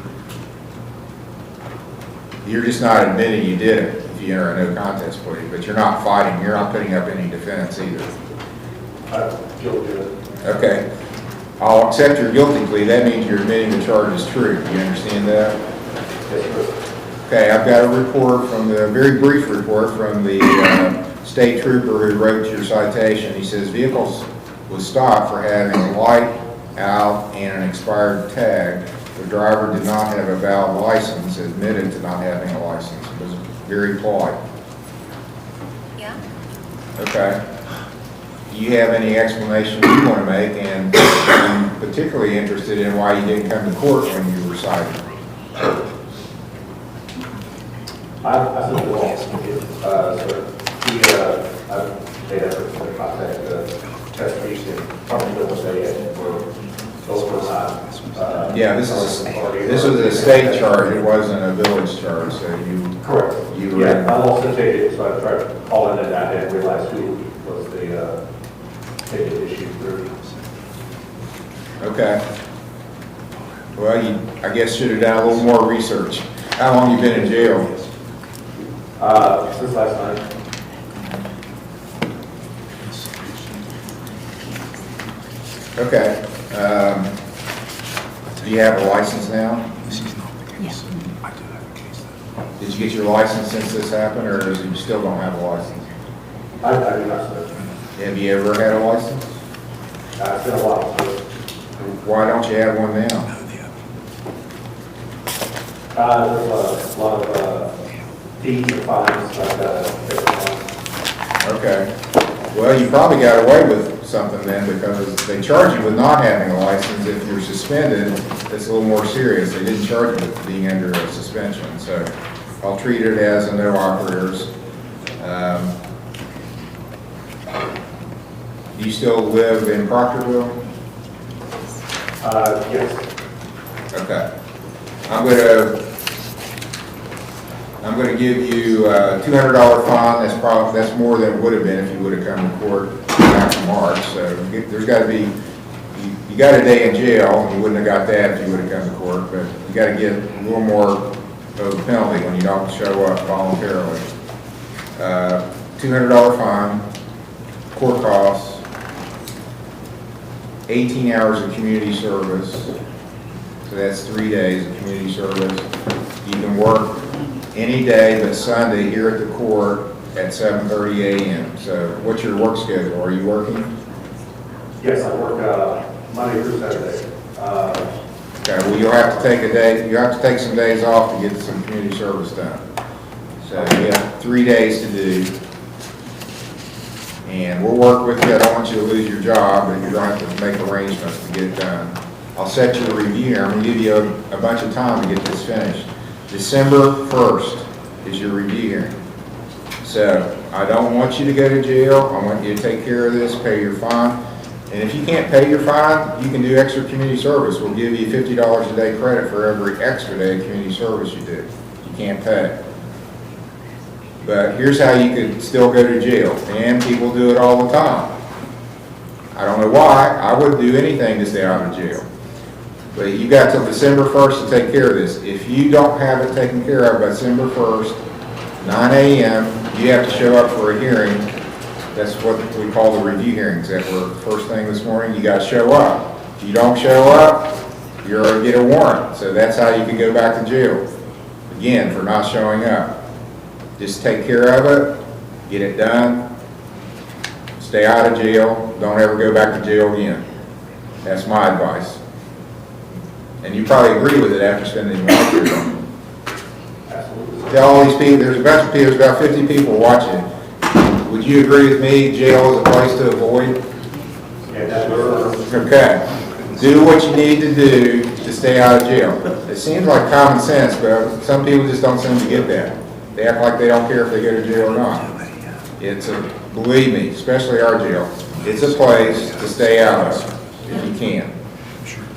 You're just not admitting you did it if you enter a no contest plea, but you're not fighting. You're not putting up any defense either. I'm guilty. Okay. I'll accept your guilty plea. That means you're admitting the charge is true. Do you understand that? Yes, sir. Okay, I've got a report from the, very brief report from the state trooper who wrote your citation. He says vehicles was stopped for having a light out and an expired tag. The driver did not have a valid license, admitted to not having a license. It was very polite. Yeah. Okay. Do you have any explanation you want to make? And I'm particularly interested in why you didn't come to court when you were cited. I said the law, sir. They have to contact Extradition, probably know what they had for those time. Yeah, this was a state charge. It wasn't a village charge, so you. Correct. You were. Yeah, I lost the ticket, so I tried to call in and I didn't realize who was the ticket issued through. Okay. Well, you, I guess, should have done a little more research. How long you been in jail? Since last night. Okay. Do you have a license now? Did you get your license since this happened, or you still don't have a license? I do not, sir. Have you ever had a license? It's been a while, sir. Why don't you have one now? There's a lot of fees and fines, Okay. Well, you probably got away with something then, because they charge you with not having a license. If you're suspended, it's a little more serious. They didn't charge you with being under a suspension, so I'll treat it as a no operators. Do you still live in Proctorville? Yes. Okay. I'm gonna give you a $200 fine. That's more than it would have been if you would have come to court back in March. So there's got to be, you got a day in jail. You wouldn't have got that if you would have come to court, but you got to get a little more of a penalty when you don't show up voluntarily. $200 fine, court costs, 18 hours of community service. So that's 3 days of community service. You can work any day but Sunday here at the court at 7:30 a.m. So what's your work schedule? Are you working? Yes, I work Monday through Saturday. Okay, well, you'll have to take a day, you have to take some days off to get some community service done. So you have 3 days to do. And we'll work with you. I don't want you to lose your job, but you're going to have to make arrangements to get it done. I'll set you a review. I'm going to give you a bunch of time to get this finished. December 1st is your review hearing. So I don't want you to go to jail. I want you to take care of this, pay your fine. And if you can't pay your fine, you can do extra community service. We'll give you $50 a day credit for every extra day of community service you do. You can't pay. But here's how you could still go to jail, and people do it all the time. I don't know why. I wouldn't do anything to stay out of jail. But you got till December 1st to take care of this. If you don't have it taken care of by December 1st, 9 a.m., you have to show up for a hearing. That's what we call the review hearings that were first thing this morning. You got to show up. If you don't show up, you're going to get a warrant. So that's how you can go back to jail, again, for not showing up. Just take care of it, get it done, stay out of jail, don't ever go back to jail again. That's my advice. And you probably agree with it after spending your life here. Absolutely. Tell all these people, there's a bunch of people, there's about 50 people watching. Would you agree with me, jail is a place to avoid? Yeah, that's where. Okay. Do what you need to do to stay out of jail. It seems like common sense, but some people just don't seem to get that. They act like they don't care if they go to jail or not. It's a, believe me, especially our jail, it's a place to stay out of if you can.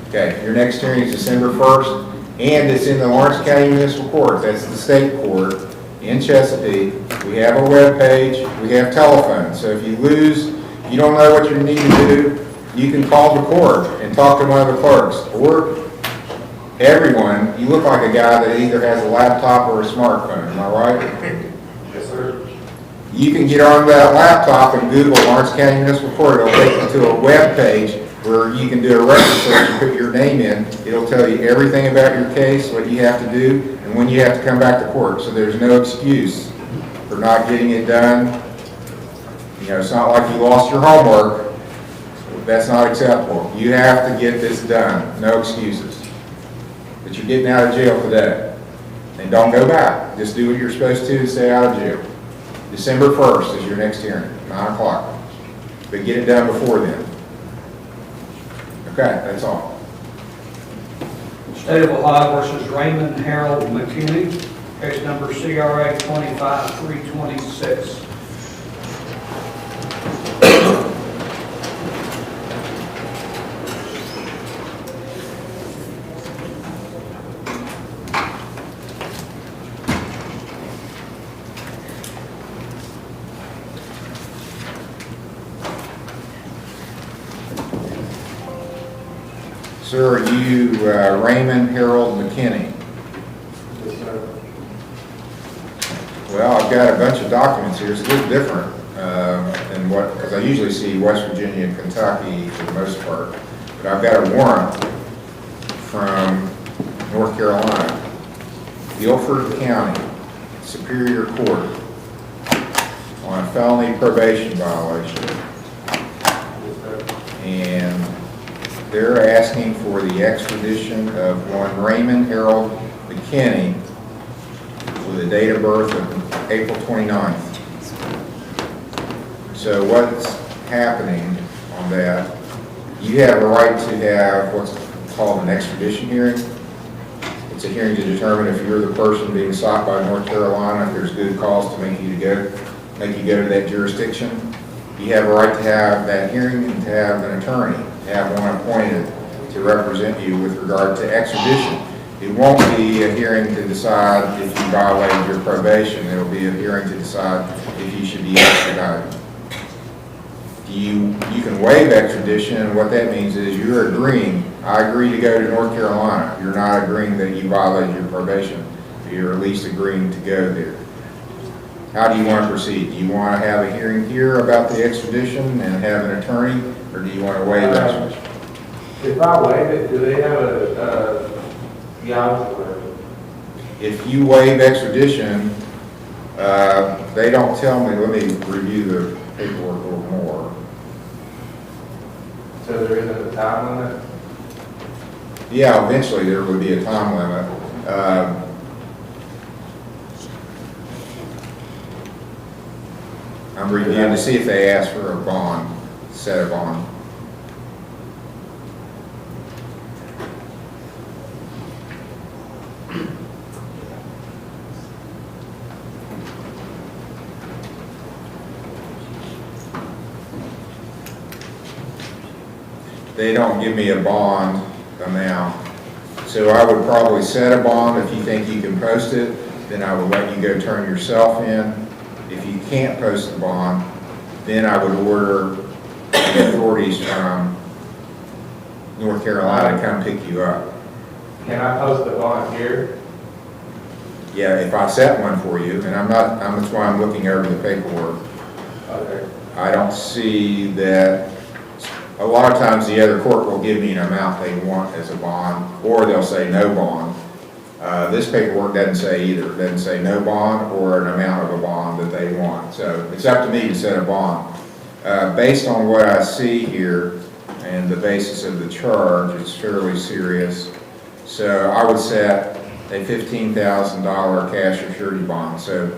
Okay, your next hearing is December 1st, and it's in the Lawrence County Municipal Court. That's the state court in Chesapeake. We have a web page, we have telephone. So if you lose, you don't know what you need to do, you can call the court and talk to one of the clerks. Or everyone, you look like a guy that either has a laptop or a smartphone, am I right? Yes, sir. You can get on that laptop and Google Lawrence County Municipal Court. It'll take you to a web page where you can do a record search and put your name in. It'll tell you everything about your case, what you have to do, and when you have to come back to court. So there's no excuse for not getting it done. You know, it's not like you lost your homework. That's not acceptable. You have to get this done. No excuses. But you're getting out of jail today. And don't go back. Just do what you're supposed to stay out of jail. December 1st is your next hearing, 9 o'clock. But get it done before then. Okay, that's all. State of Ohio versus Raymond Harold McKinney, case number CRA 25326. Sir, are you Raymond Harold McKinney? Yes, sir. Well, I've got a bunch of documents here. It's a little different than what, because I usually see West Virginia and Kentucky for the most part. But I've got a warrant from North Carolina, Guilford County Superior Court on a felony probation violation. And they're asking for the extradition of one Raymond Harold McKinney with a date of birth of April 29th. So what's happening on that, you have a right to have what's called an extradition hearing. It's a hearing to determine if you're the person being sought by North Carolina, if there's good cause to make you go to that jurisdiction. You have a right to have that hearing and to have an attorney, to have one appointed to represent you with regard to extradition. It won't be a hearing to decide if you violated your probation. It'll be a hearing to decide if you should be extradited. You can waive extradition, and what that means is you're agreeing, I agree to go to North Carolina. You're not agreeing that you violated your probation. You're at least agreeing to go there. How do you want to proceed? Do you want to have a hearing here about the extradition and have an attorney, or do you want to waive extradition? If I waive it, do they have a If you waive extradition, they don't tell me, let me review the paperwork a little more. So there isn't a time limit? Yeah, eventually there would be a time limit. I'm reviewing to see if they ask for a bond, set a bond. They don't give me a bond amount. So I would probably set a bond. If you think you can post it, then I would let you go turn yourself in. If you can't post the bond, then I would order the authorities from North Carolina to come pick you up. Can I post the bond here? Yeah, if I set one for you, and that's why I'm looking over the paperwork. Okay. I don't see that. A lot of times the other court will give me an amount they want as a bond, or they'll say no bond. This paperwork doesn't say either. It doesn't say no bond or an amount of a bond that they want. So it's up to me to set a bond. Based on what I see here and the basis of the charge, it's fairly serious. So I would set a $15,000 cash or surety bond. So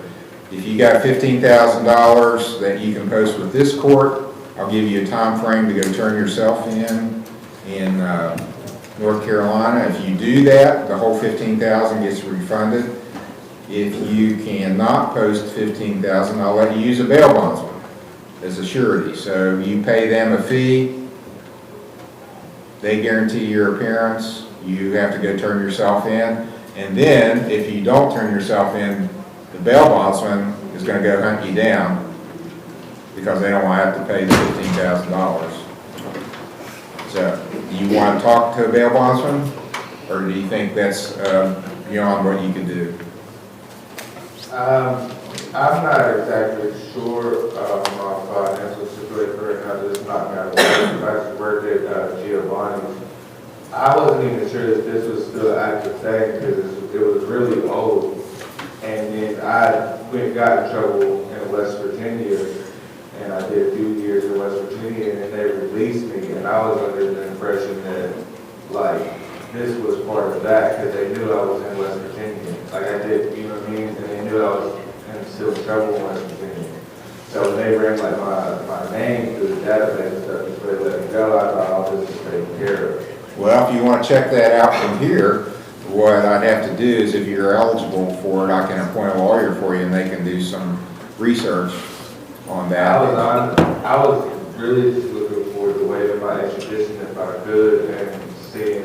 if you got $15,000 that you can post with this court, I'll give you a time frame to go turn yourself in North Carolina. If you do that, the whole $15,000 gets refunded. If you cannot post $15,000, I'll let you use a bail bondsman as a surety. So you pay them a fee, they guarantee your appearance, you have to go turn yourself in, and then if you don't turn yourself in, the bail bondsman is going to go hunt you down because they don't want to have to pay the $15,000. So, do you want to talk to a bail bondsman, or do you think that's beyond what you can do? I'm not exactly sure of my financial situation right now. This is not my work. I just worked at Giovanni's. I wasn't even sure that this was still an active thing because it was really old. And then I got in trouble in West Virginia. And I did a few years in West Virginia, and then they released me, and I was under the impression that, like, this was part of that, because they knew I was in West Virginia. Like, I did, you know what I mean? And they knew I was still in trouble in West Virginia. So when they ran, like, my name through the database and stuff, just they let me go, I thought all this was taken care of. Well, if you want to check that out from here, what I'd have to do is, if you're eligible for it, I can appoint a lawyer for you, and they can do some research on that. I was really just looking forward to waiving my extradition if I could and seeing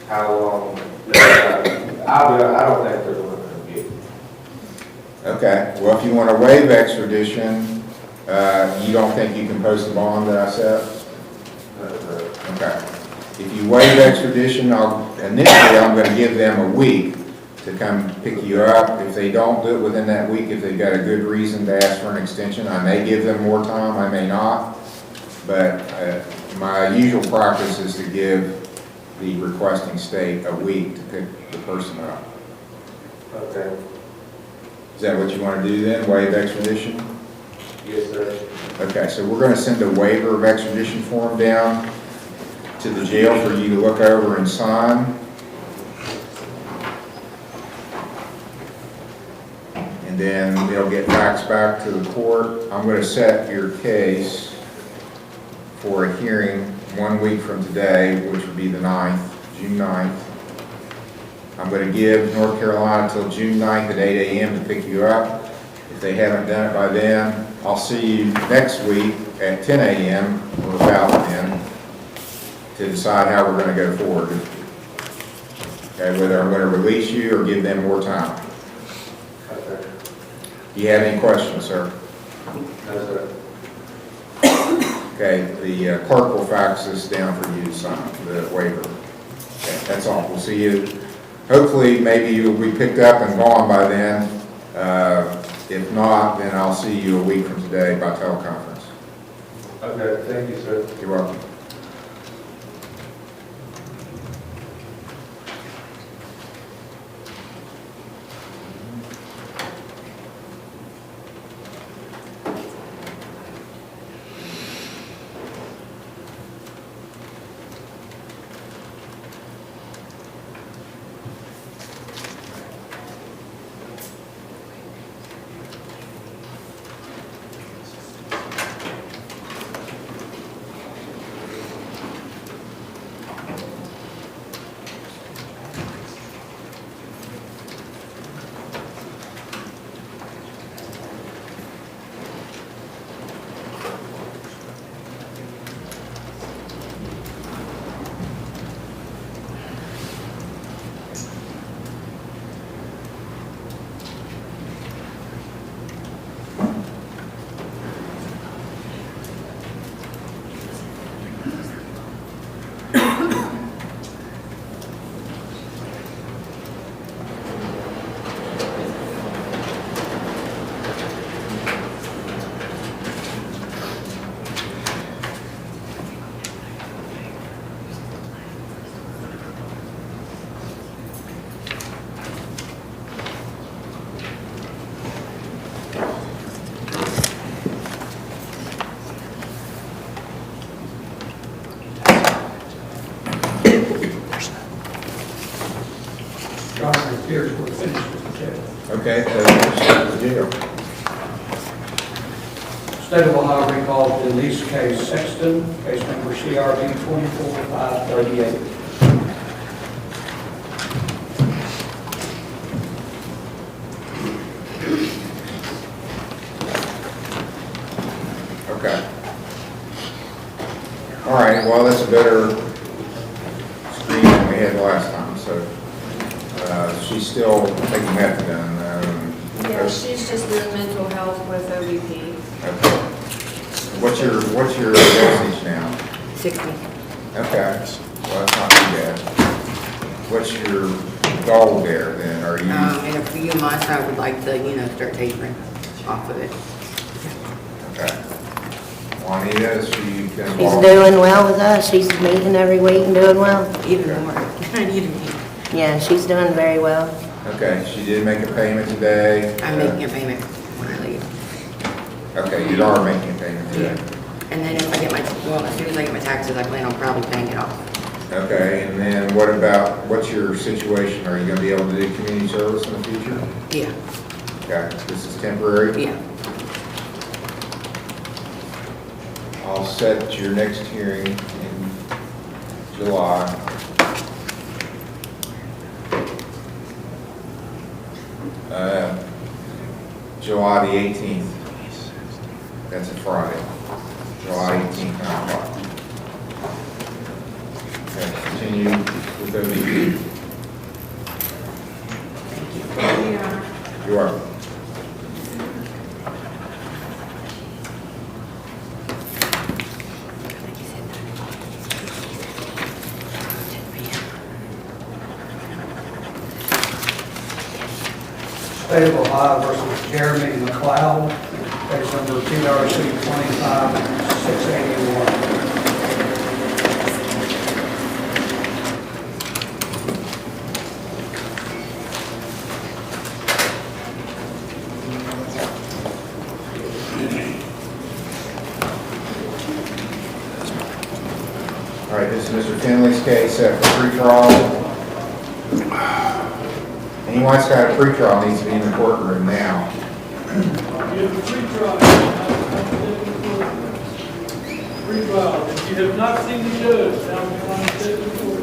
how long. I don't think they're going to get. Okay. Well, if you want to waive extradition, you don't think you can post the bond that I set? Okay. If you waive extradition, initially I'm going to give them a week to come pick you up. If they don't do it within that week, if they've got a good reason to ask for an extension, I may give them more time, I may not. But my usual practice is to give the requesting state a week to pick the person up. Okay. Is that what you want to do then, waive extradition? Yes, sir. Okay, so we're going to send a waiver of extradition form down to the jail for you to look over and sign. And then they'll get faxed back to the court. I'm going to set your case for a hearing 1 week from today, which would be the 9th, June 9th. I'm going to give North Carolina until June 9th at 8 a.m. to pick you up. If they haven't done it by then, I'll see you next week at 10 a.m. or about then to decide how we're going to go forward. Okay, whether I'm going to release you or give them more time. Do you have any questions, sir? No, sir. Okay, the clerk will fax this down for you to sign, the waiver. Okay, that's all. We'll see you. Hopefully, maybe you'll be picked up and gone by then. If not, then I'll see you a week from today by teleconference. Okay, thank you, sir. You're welcome. Okay, so the jail. State of Ohio recalls Denise K. Sexton, case number CRD 24538. Okay. All right, well, that's a better screen than we had last time, so she's still taking methadone. Yeah, she's just doing mental health with OBP. Okay. What's your dosage now? 60. Okay, well, that's not too bad. What's your goal there then? Are you? In a few months, I would like to, start tapering off of it. Okay. Juanita, is she gonna She's walk? doing well with us. She's meeting every week and doing well. Even more. Yeah, she's doing very well. Okay, she did make a payment today. I'm making a payment when I leave. Okay, you are making a payment today. And then if I get as soon as I get my taxes, I plan on probably paying it off. Okay, and then what's your situation? Are you gonna be able to do community service in the future? Yeah. Okay, this is temporary? Yeah. I'll set your next hearing in July. July the 18th. That's a Friday. July 18th, 9 o'clock. Okay, continue with OBP. Thank you. You are. State of Ohio versus Jeremy McLeod, case number TRC 25681. All right, this is Mr. Finley's case for pretrial. Anyone that's got a pretrial needs to be in the courtroom now. Pretrial, if you have not seen the judge, now we're going to sit before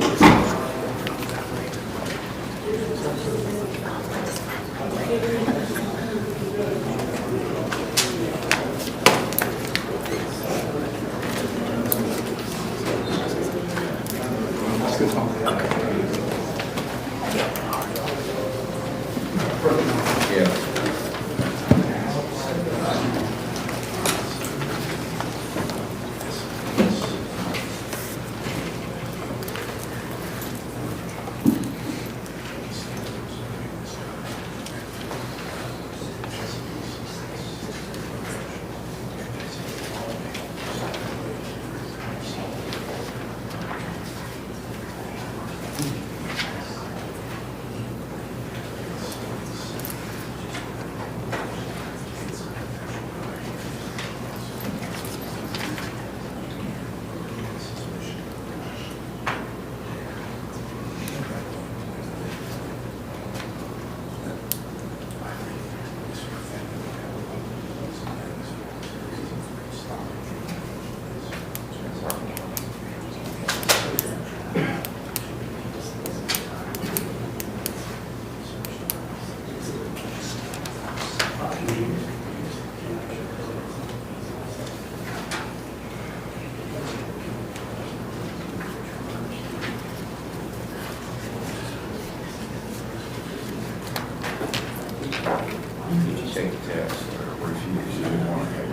Take the test or refuse. You didn't want to take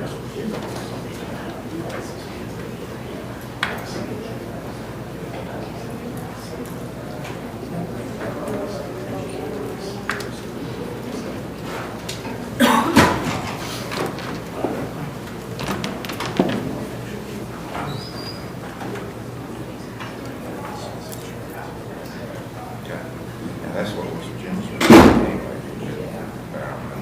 Okay. And that's what was Jim's anyway. But I don't know.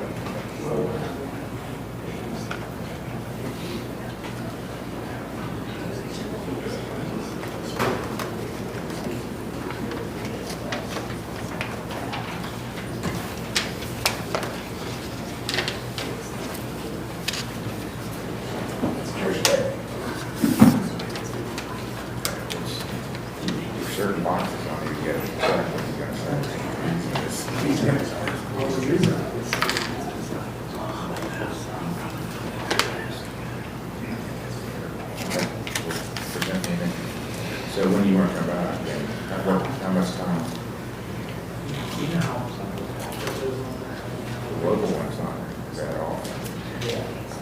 local one's not that often. I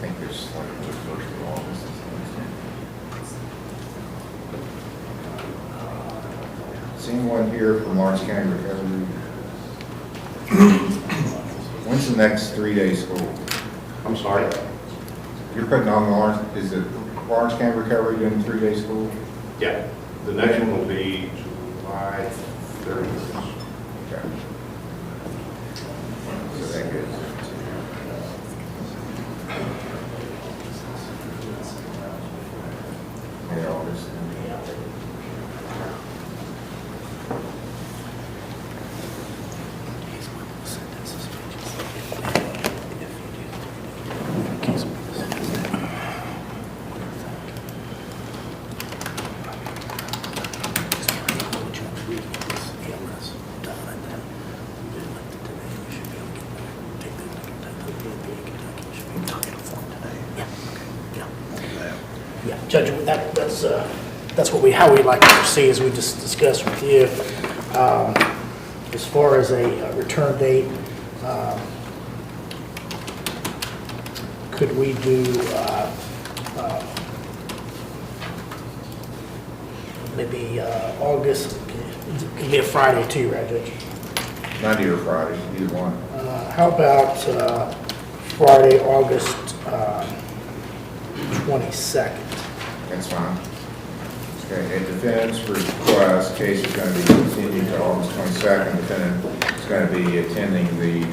think there's like the first of August. Is anyone here from Lawrence County Recovery? When's the next 3-day school? I'm sorry? You're putting on Lawrence, is it Lawrence County Recovery doing 3-day school? Yeah, the next one will be July 30th. Okay. So that goes. Yeah, August. Yeah, Judge, that's how we like to proceed, as we just discussed with you. As far as a return date, could we do maybe August? It could be a Friday too, right, Judge? Monday or Friday, either one. How about Friday, August 22nd? That's fine. Okay, and defendant's request, case is going to be continued to August 22nd. Defendant is going to be attending the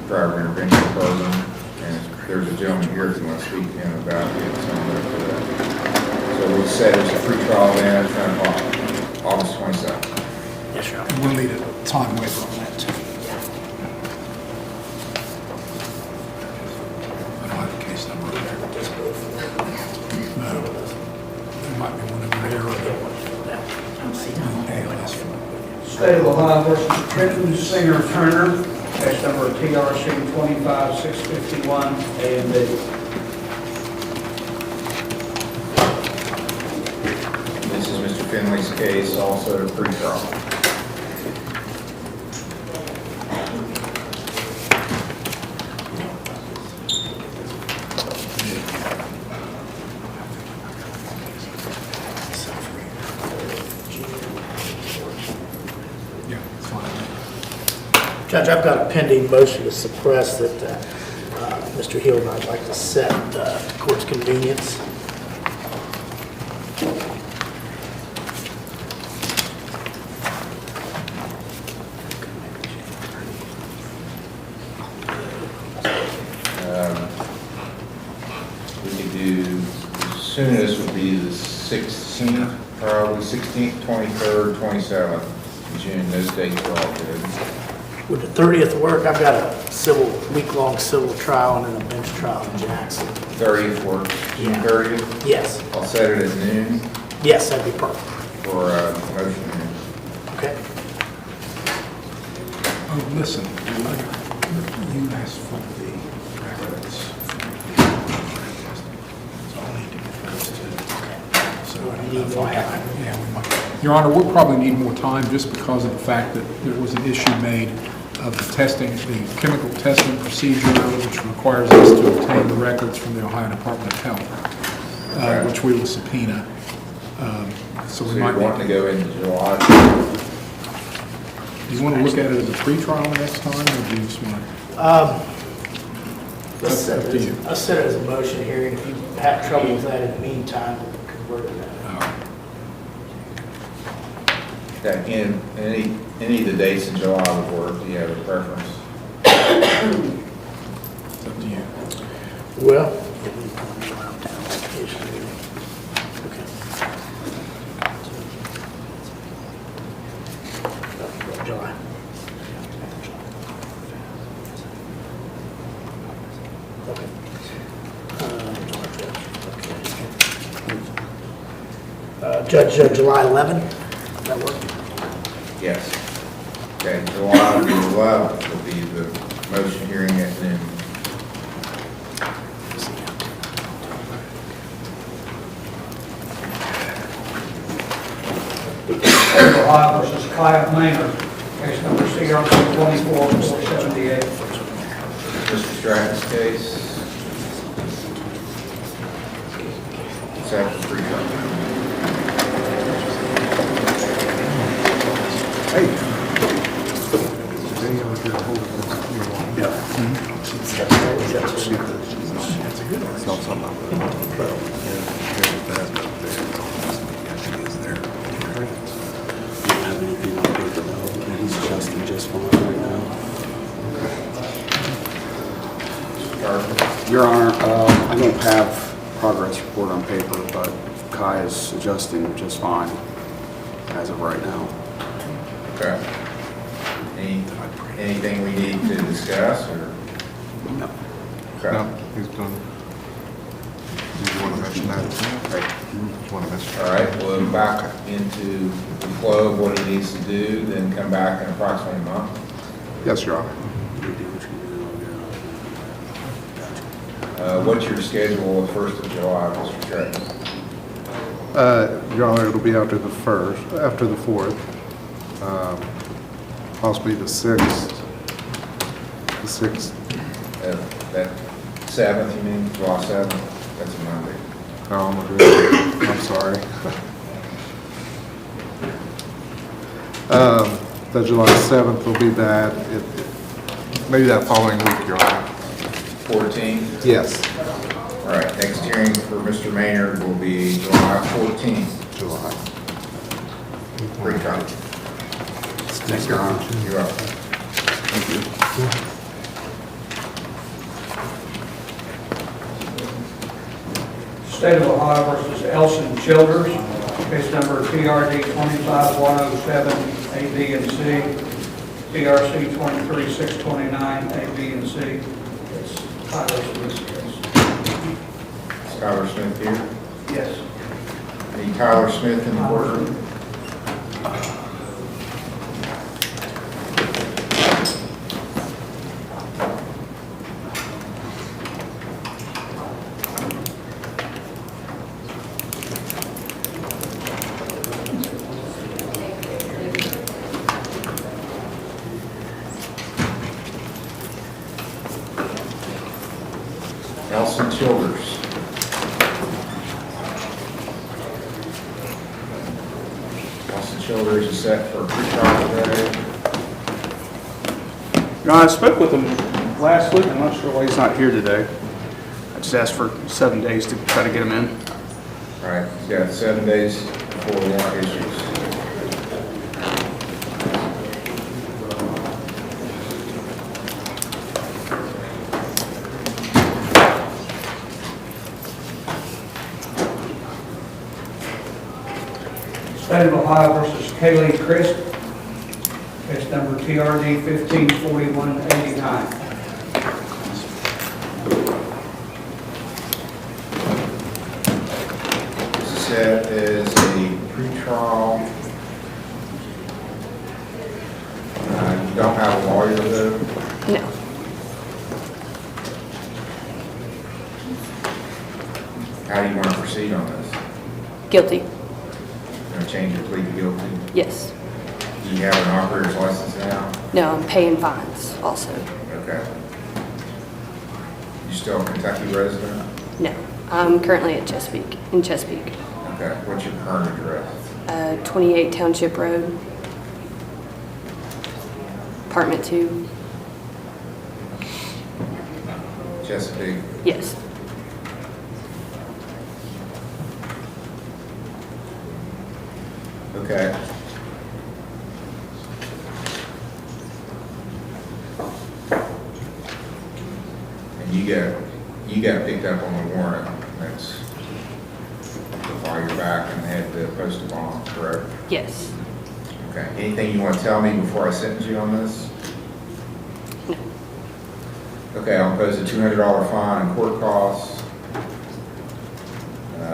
driver intervention program. And there's a gentleman here if you want to speak to him about it. So we'll set it as a pre-trial then at 10 o'clock, August 22nd. Yes, sir. And we'll need a time waiver on that too. I don't have a case number there. No. There might be one over there. State of Ohio versus Trenton Singer Turner, case number TRC 25651, A and B. This is Mr. Finley's case, also pre-trial. Judge, I've got a pending motion to suppress that Mr. Hill and I'd like to set court's convenience. We could do, soonest would be the 16th, probably 16th, 23rd, 27th in June. Those dates are all good. Would the 30th work? I've got a week-long civil trial and then a bench trial in Jackson. 30th works. June 30th? Yes. I'll set it at noon. Yes, that'd be perfect. For a motion. Okay. Oh, listen, you asked for the records. So I'll need to get those too. So I need more time. Yeah, we might. Your Honor, we'll probably need more time just because of the fact that there was an issue made of the testing, the chemical testing procedure, which requires us to obtain the records from the Ohio Department of Health, which we will subpoena. So we might you're wanting to go into July? Do you want to look at it as a pre-trial next time, or do you just want Let's set it as a motion hearing. If you have trouble with that in the meantime, we'll convert it. That in any of the dates in July would work. Do you have a preference? It's up to you. Well, July. Okay. Judge, July 11, that work? Yes. Okay, July the 11th will be the motion hearing at noon. Ohio versus Client Maynard, case number CRC 24478. Mr. Stratton's case. Second pre-trial. Your Honor, I don't have progress report on paper, but Kai is adjusting just fine as of right now. Okay. Anything we need to discuss, or? No. Okay. No, he's done. Do you want to mention that? Okay. Just want to mention. All right, we'll go back into the flow of what he needs to do, then come back in approximately a month. Yes, Your Honor. What's your schedule of 1st of July, Mr. Stratton? Your Honor, it'll be after the 4th, possibly the 6th. The 6th. That 7th, you mean, July 7th? That's a Monday. Oh, I'm sorry. The July 7th will be that, maybe that following week, Your Honor. 14th? Yes. All right, next hearing for Mr. Maynard will be July 14th. July. Pre-trial. Thank you, Your Honor. You're welcome. Thank you. State of Ohio versus Elson Childers, case number TRD 25107, A, B, and C, TRC 23629, A, B, and C. It's Tyler Smith's case. Is Tyler Smith here? Yes. Any Tyler Smith in the courtroom? Elson Childers. Elson Childers is set for pre-trial today. Your Honor, I spoke with him last week. I'm not sure why he's not here today. I just asked for 7 days to try to get him in. All right, he's got 7 days before warrant issues. State of Ohio versus Kaylee Christ, case number TRD 154189. This is set as a pretrial. You don't have a lawyer though? No. How do you want to proceed on this? Guilty. Going to change your plea to guilty? Yes. Do you have an operator's license now? No, I'm paying fines also. Okay. You still a Kentucky resident? No. I'm currently at Chesapeake, in Chesapeake. Okay. What's your current address? 28 Township Road, apartment 2. Chesapeake? Yes. Okay. And you got picked up on the warrant. That's while you're back and had to post a bond, correct? Yes. Okay. Anything you want to tell me before I sentence you on this? No. Okay, I'll impose a $200 fine and court costs,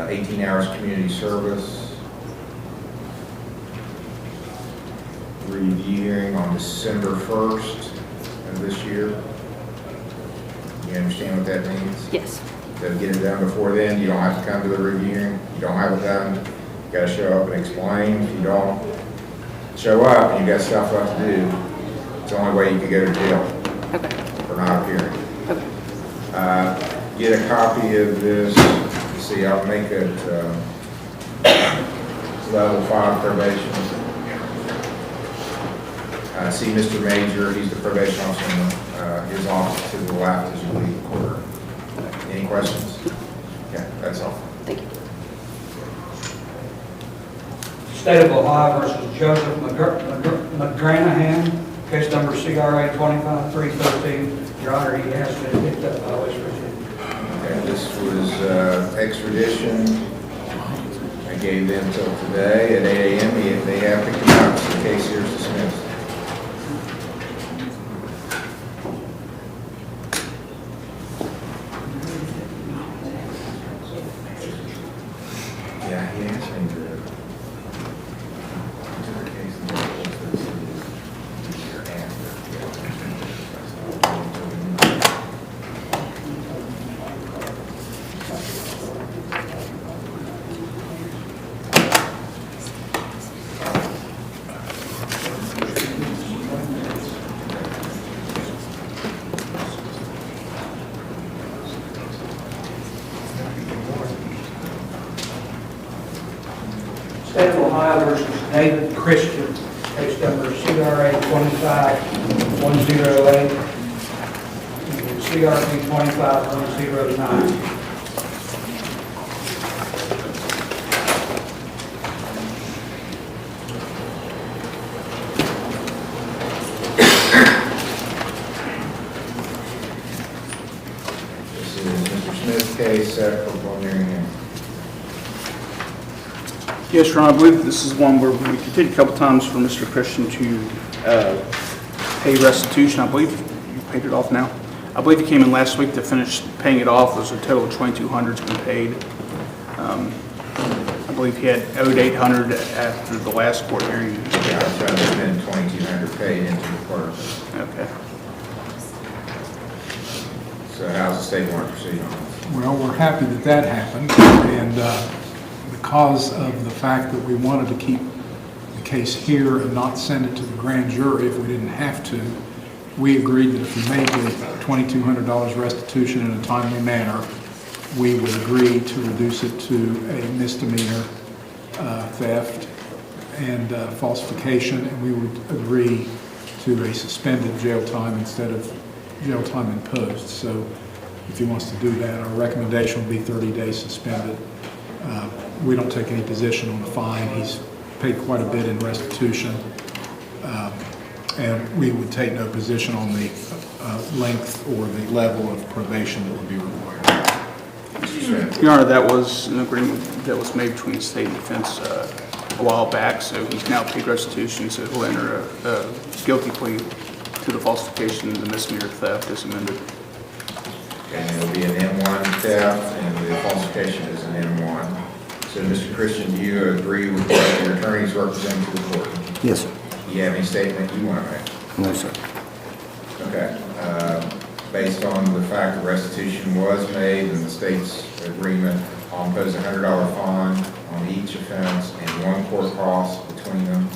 18 hours community service, review hearing on December 1st of this year. You understand what that means? Yes. So get it done before then, you don't have to come to the review hearing, you don't have it done, you gotta show up and explain. If you don't show up and you got stuff left to do, it's the only way you can go to jail Okay. for not appearing. get a copy of this. See, I'll make it level 5 probation. See Mr. Major, he's the probation officer in his office to the left as you leave the court. Any questions? Yeah, that's all. Thank you. State of Ohio versus Joseph McGranahan, case number CRA 25313. Your Honor, he has been picked up by West Virginia. Okay, this was extradition. I gave them till today at 8 a.m. They have picked him up, so the case here is dismissed. Yeah, he asked me to the case and State of Ohio versus David Christian, case number CRA 25108, and CRP 25109. This is Mr. Smith's case set for preliminary hearing. Yes, Your Honor, I believe this is one where we continued a couple times for Mr. Christian to pay restitution. I believe you paid it off now. I believe he came in last week to finish paying it off. There's a total of $2,200 has been paid. I believe he had owed $800 after the last court hearing. Yeah, I've got been $2,200 paid into the clerk. Okay. So how's the state want to proceed on this? Well, we're happy that that happened, and because of the fact that we wanted to keep the case here and not send it to the grand jury if we didn't have to, we agreed that if we made the $2,200 restitution in a timely manner, we would agree to reduce it to a misdemeanor theft and falsification, and we would agree to a suspended jail time instead of jail time imposed. So if he wants to do that, our recommendation would be 30 days suspended. We don't take any position on the fine. He's paid quite a bit in restitution. And we would take no position on the length or the level of probation that would be required. Your Honor, that was an agreement that was made between the state and defense a while back, so he's now paid restitution, so he'll enter a guilty plea to the falsification and the misdemeanor theft as amended. And it'll be an M1 theft, and the falsification is an M1. So, Mr. Christian, do you agree with what your attorneys represent to the court? Yes, sir. Do you have any statement you want to make? No, sir. Okay. Based on the fact that restitution was made and the state's agreement, I'll impose a $100 fine on each offense and one court cost between them.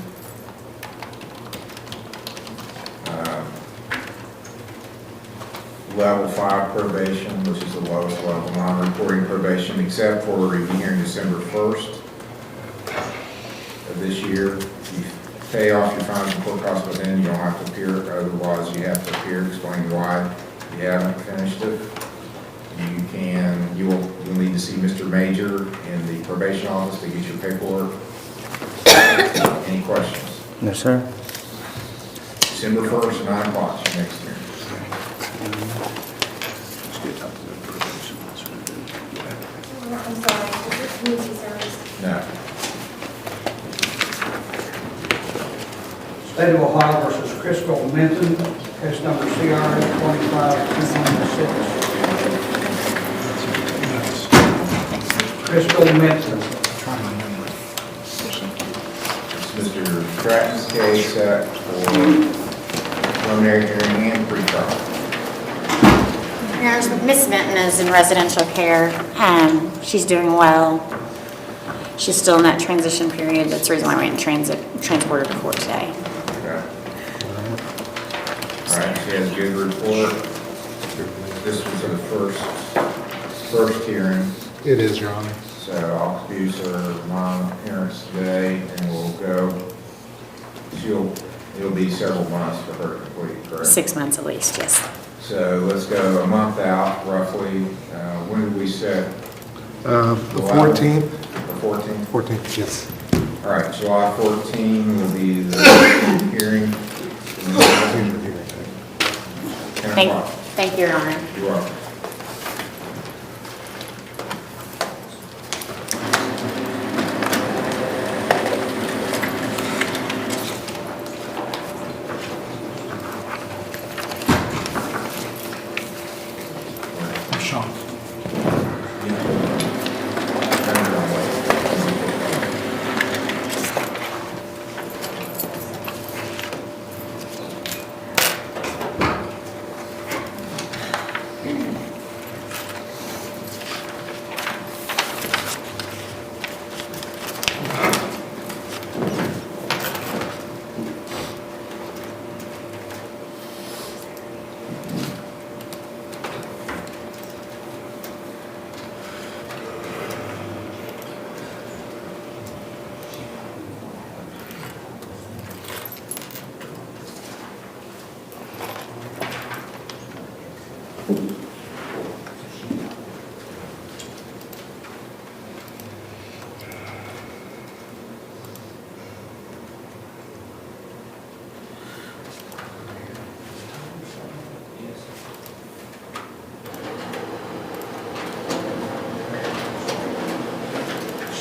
Level 5 probation, which is the lowest level, non-reporting probation, except for a review hearing December 1st of this year. You pay off your fines and court costs within, you don't have to appear, otherwise you have to appear, explain why you haven't finished it. You'll need to see Mr. Major in the probation office to get your paperwork. Any questions? No, sir. December 1st, 9 o'clock, your next hearing. I'm sorry, is this community service? No. State of Ohio versus Crystal Minton, case number CRA 25206. Crystal Minton. It's Mr. Stratton's case for preliminary hearing and pre-trial. Miss Minton is in residential care. She's doing well. She's still in that transition period. That's the reason why we didn't transport her to court today. Okay. All right, she has a good report. This was her first first hearing, It is, Your Honor. so I'll excuse her non-appearance today, and we'll go. It'll be several months for her to complete, correct? 6 months at least, yes. So let's go a month out, roughly. When did we set? The 14th? The 14th? 14th, yes. All right, July 14 will be the hearing. 10 o'clock. Thank you, Your Honor. You're welcome. Sean.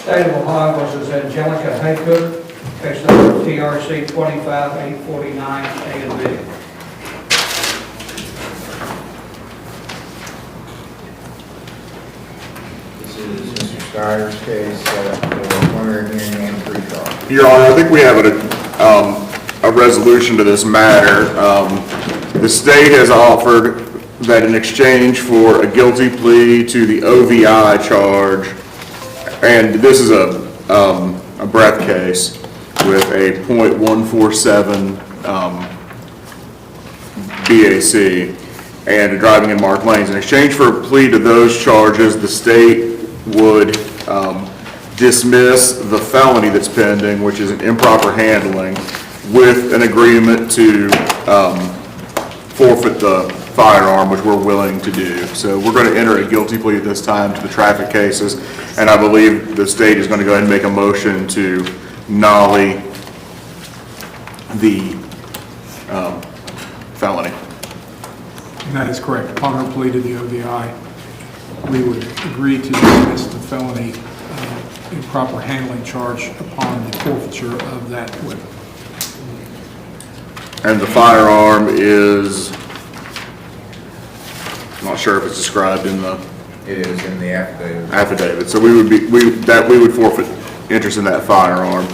State of Ohio versus Angelica Haycock, case number TRC 25849, A and B. This is Mr. Steyer's case for preliminary hearing and pre-trial. Your Honor, I think we have a resolution to this matter. The state has offered that in exchange for a guilty plea to the OVI charge, and this is a breath case with a .147 BAC and driving in marked lanes. In exchange for a plea to those charges, the state would dismiss the felony that's pending, which is an improper handling, with an agreement to forfeit the firearm, which we're willing to do. So we're going to enter a guilty plea at this time to the traffic cases, and I believe the state is going to go ahead and make a motion to nolly the felony. And that is correct. Upon her plea to the OVI, we would agree to dismiss the felony improper handling charge upon the forfeiture of that weapon. And the firearm is, I'm not sure if it's described in the It is in the affidavit. affidavit. So we would forfeit interest in that firearm.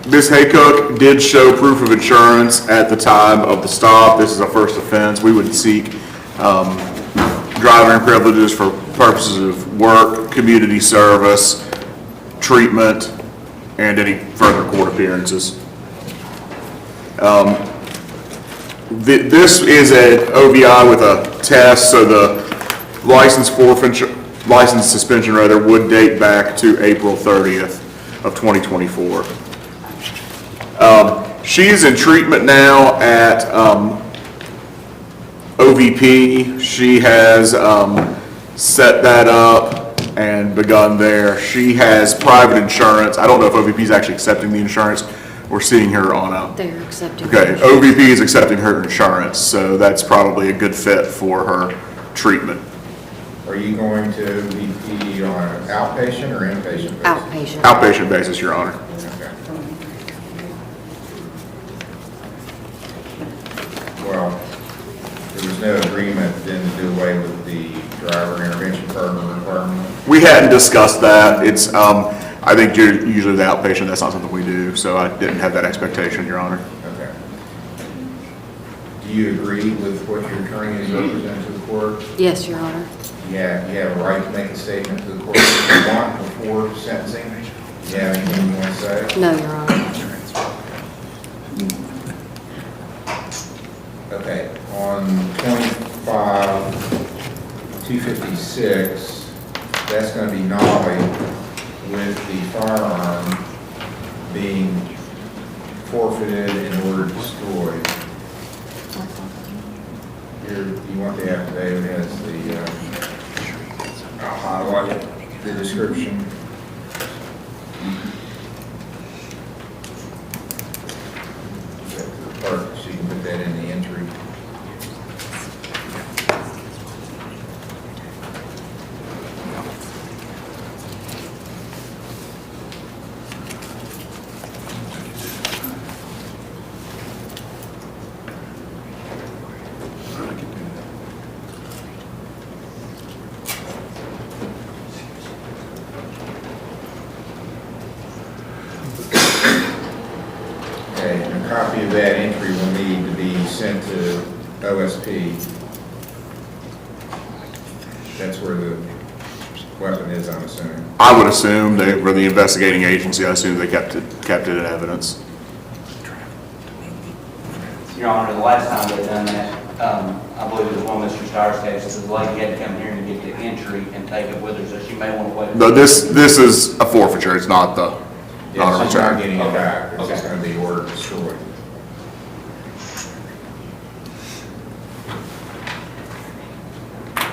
Ms. Haycock did show proof of insurance at the time of the stop. This is a first offense. We would seek driving privileges for purposes of work, community service, treatment, and any further court appearances. This is an OVI with a test, so the license suspension would date back to April 30th of 2024. She's in treatment now at OVP. She has set that up and begun there. She has private insurance. I don't know if OVP is actually accepting the insurance. We're seeing her on a... They're accepting. Okay, OVP is accepting her insurance, so that's probably a good fit for her treatment. Are you going to OVP on an outpatient or inpatient basis? Outpatient. Outpatient basis, Your Honor. Okay. Well, there was no agreement then to do away with the driver intervention program requirement? We hadn't discussed that. It's, I think usually the outpatient, that's not something we do, so I didn't have that expectation, Your Honor. Okay. Do you agree with what your attorney has represented to the court? Yes, Your Honor. Yeah, you have a right to make a statement to the court if you want before sentencing. Do you have anything you want to say? No, Your Honor. Okay, on 25 256, that's going to be nollie with the firearm being forfeited and ordered destroyed. Here, you want the affidavit, it has the, I'll highlight the description. Or so you can put that in the entry. Okay, and a copy of that entry will need to be sent to OSP. That's where the weapon is, I'm assuming. I would assume they were the investigating agency. I assume they kept it in evidence. Your Honor, the last time they done that, I believe it was one of Mr. Steyer's cases, the lady had to come here and get the entry and take it with her, so she may want to wait. No, this is a forfeiture. It's not the, Yeah, not a she's not return. getting it back, it's just going to be ordered destroyed.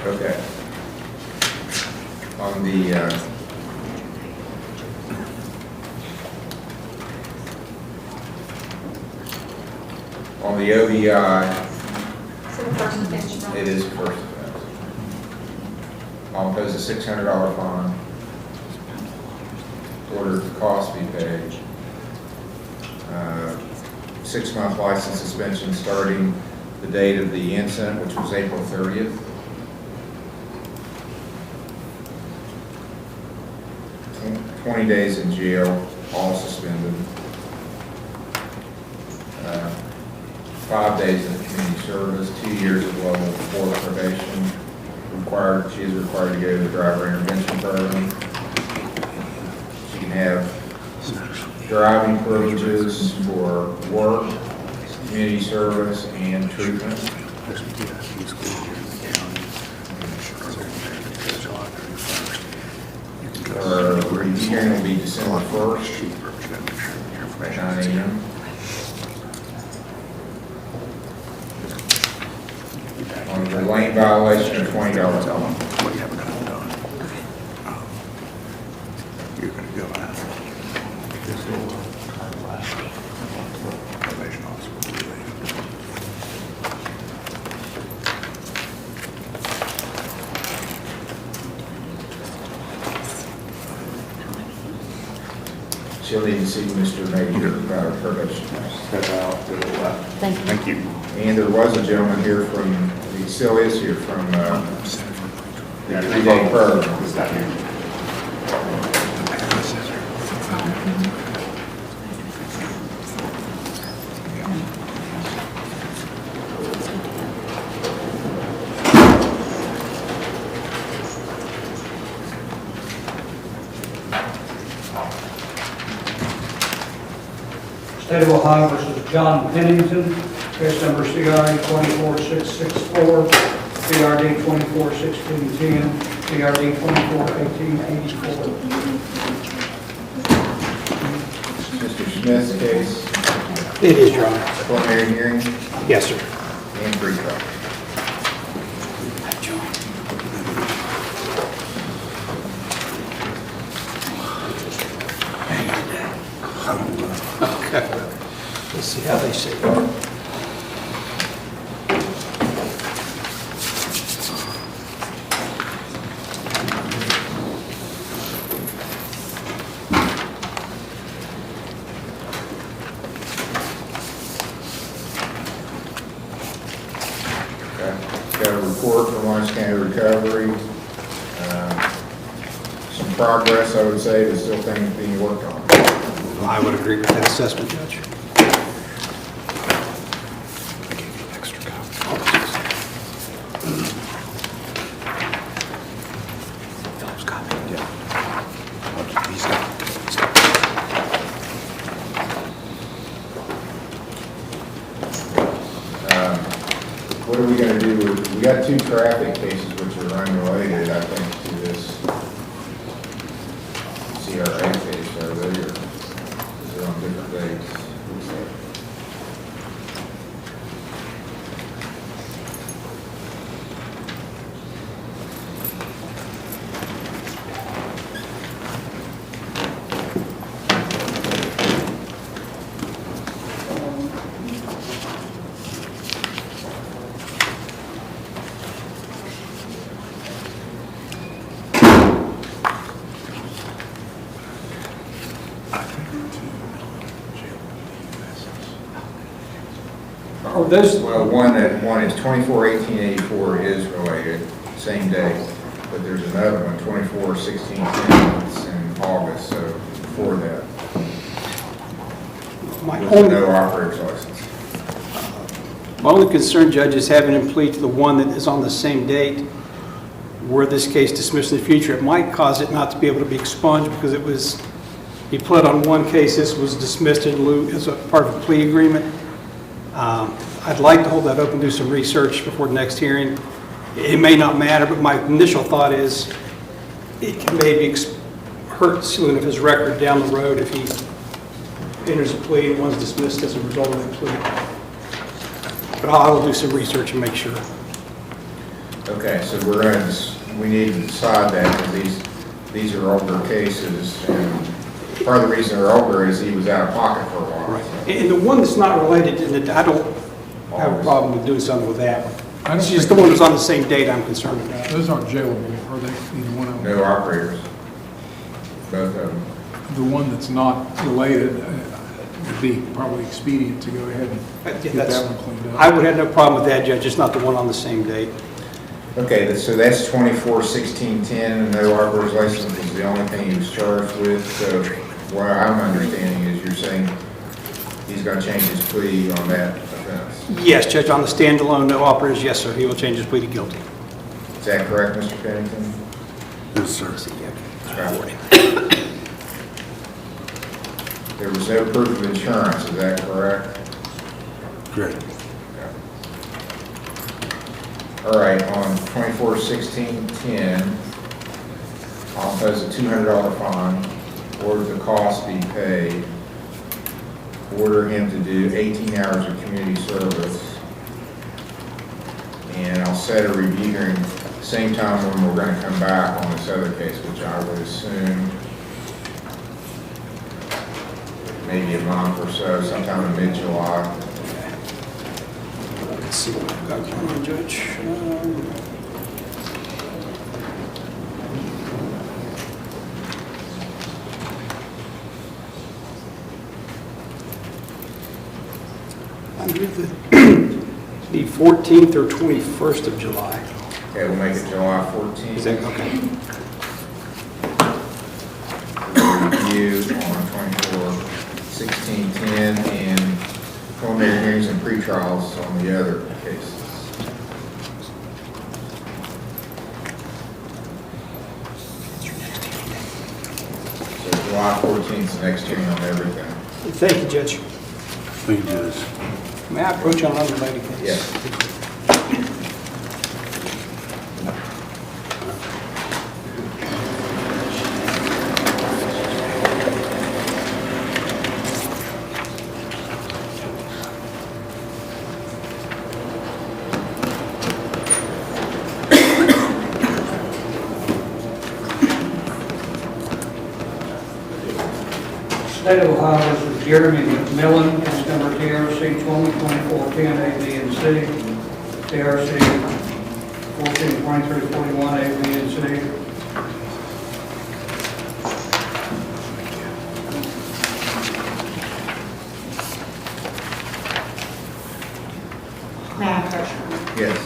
Okay. On the, OVI, So the first offense, Your Honor. it is a first offense. I'll impose a $600 fine. Order the cost be paid. 6-month license suspension starting the date of the incident, which was April 30th. Tw- 20 days in jail, all suspended. 5 days of community service, 2 years of level 4 probation. She is required to go to the driver intervention program. She can have driving privileges for work, community service, and treatment. Her review hearing will be December 1st at 9 a.m. On the lane violation, a $20 fine. You're going to go out. She'll need to see Mr. Major about her probation. Step out to the left. Thank you. Thank you. And there was a gentleman here from, he still is here from the 3-day program. Is that here? State of Ohio versus John Pennington, case number CRD 24664, CRD 241610, CRD 241884. Mr. Smith's case, It is, Your Honor. preliminary hearing Yes, sir. and pre-trial. Let's see how they say it. Okay. Got a report from Orange County Recovery. Some progress, I would say, but still things being worked on. I would agree with that assessment, Judge. What are we going to do we got 2 traffic cases which are unrelated, I think, to this CRA case, are they, or is it on different dates? Well, one is 24/18/84 is related, same day, but there's another one, 24/16/10, it's in August, so before that. With no operator's license. My only concern, Judge, is having him plead to the one that is on the same date. Were this case dismissed in the future, it might cause it not to be able to be expunged because he pled on one case, this was dismissed in lieu as a part of a plea agreement. I'd like to hold that open, do some research before the next hearing. It may not matter, but my initial thought is it can maybe hurt ceiling of his record down the road if he enters a plea and one's dismissed as a result of that plea. But I will do some research and make sure. Okay, so we need to decide that, because these are older cases, and part of the reason they're older is he was out of pocket for a while. Right. And the one that's not related, and I don't have a problem with doing something with that one. It's just the one that's on the same date I'm concerned about. Those aren't jailable, are they, either one of them? No operators, both of them. The one that's not related would be probably expedient to go ahead and get that one cleaned up. I would have no problem with that, Judge, just not the one on the same date. Okay, so that's 24/16/10, and no operator's license is the only thing he was charged with. So what I'm understanding is you're saying he's going to change his plea on that offense. Yes, Judge, on the standalone, no operators, yes, sir, he will change his plea to guilty. Is that correct, Mr. Pennington? Yes, sir. There was no proof of insurance, is that correct? Correct. All right, on 24/16/10, I'll impose a $200 fine, order the cost be paid, order him to do 18 hours of community service, and I'll set a review hearing same time when we're going to come back on this other case, which I would assume maybe a month or so, sometime in mid-July. Let's see what I've got going on, Judge. The 14th or 21st of July. Okay, we'll make it July 14th. Is that okay? Review on 24/16/10 and preliminary hearings and pretrials on the other cases. So July 14th is the next hearing on everything. Thank you, Judge. Thank you, Judge. May I approach on an unrelated case? Yes. State of Ohio versus Jeremy McMillan, case number TRC 2024-10 A, B, and C, TRC 14-2341 A, B, and C. May I approach? Yes.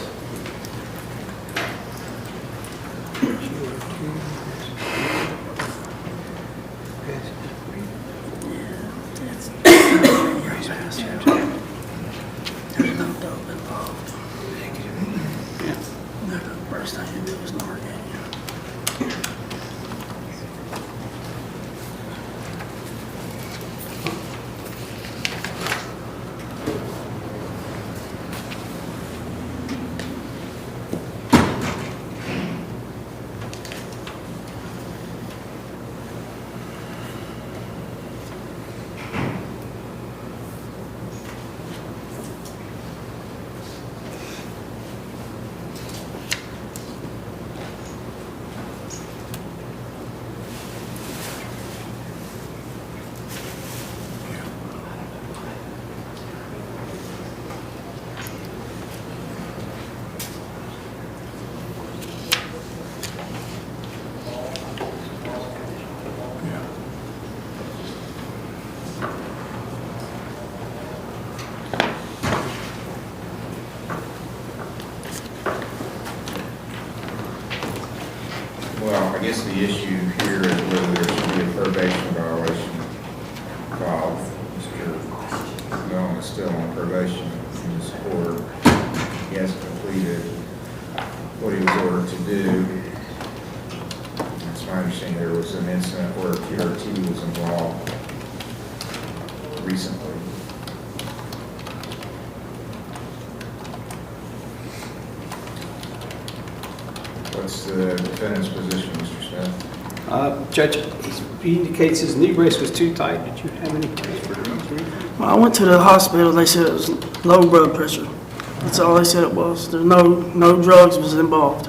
Well, I guess the issue here is whether there should be a probation violation filed. Mr. Young is still on probation in this court. He hasn't completed what he was ordered to do. It's my understanding there was an incident where QRT was involved recently. What's the defendant's position, Mr. Smith? Judge, he indicates his knee brace was too tight. Did you have any tests for it? When I went to the hospital, they said it was low blood pressure. That's all they said it was. There's no drugs was involved.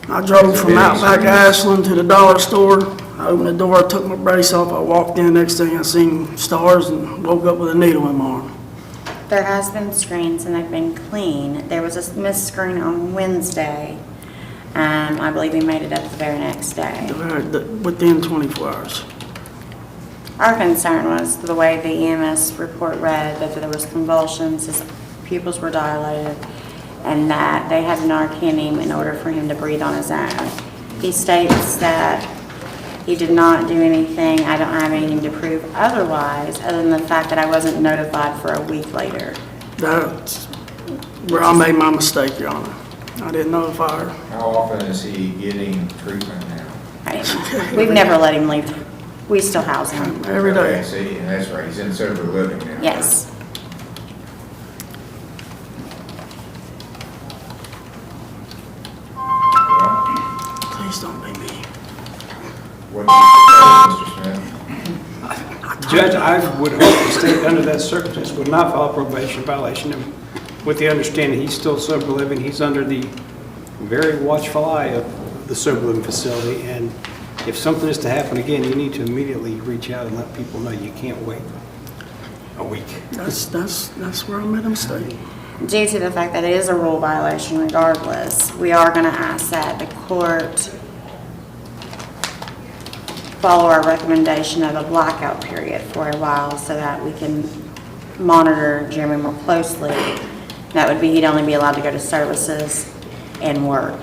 I drove from Outback Ashland to the dollar store. I opened the door, I took my brace off, I walked in, next thing I seen stars and woke up with a needle in my arm. There has been screens and they've been clean. There was a missed screen on Wednesday. I believe he made it up the very next day. Within 24 hours. Our concern was the way the EMS report read, that there was convulsions, his pupils were dilated, and that they had Narcan him in order for him to breathe on his own. He states that he did not do anything. I don't have anything to prove otherwise, other than the fact that I wasn't notified for a week later. That's where I made my mistake, Your Honor. I didn't notify her. How often is he getting treatment now? We've never let him leave. We still house him. Every day. Okay, see, and that's right, he's in sober living now. Yes. Please don't be me. What do you propose, Mr. Smith? Judge, I would hope the state under that circumstance would not file a probation violation. And with the understanding he's still sober living, he's under the very watchful eye of the sober living facility. And if something is to happen again, you need to immediately reach out and let people know you can't wait a week. That's where I made a mistake. Due to the fact that it is a rule violation regardless, we are going to ask that the court follow our recommendation of a blackout period for a while so that we can monitor Jeremy more closely. That would be he'd only be allowed to go to services and work.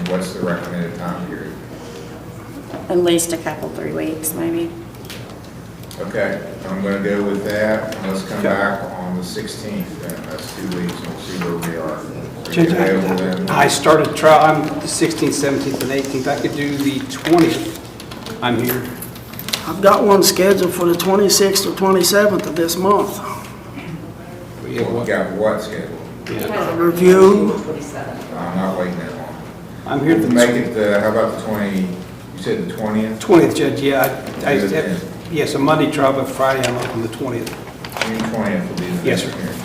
What's the recommended time period? At least a couple, 3 weeks maybe. Okay, I'm gonna go with that, and let's come back on the 16th, then, that's 2 weeks, and we'll see where we are. Are you available then? I started trial, I'm the 16th, 17th, and 18th. I could do the 20th. I'm here. I've got one scheduled for the 26th or 27th of this month. We got what scheduled? Review. I'm not waiting that long. I'm here to Make it, how about the 20, you said the 20th? 20th, Judge, yeah. Yes, a Monday trial, but Friday I'm open the 20th. June 20th will be the Yes, next sir. hearing.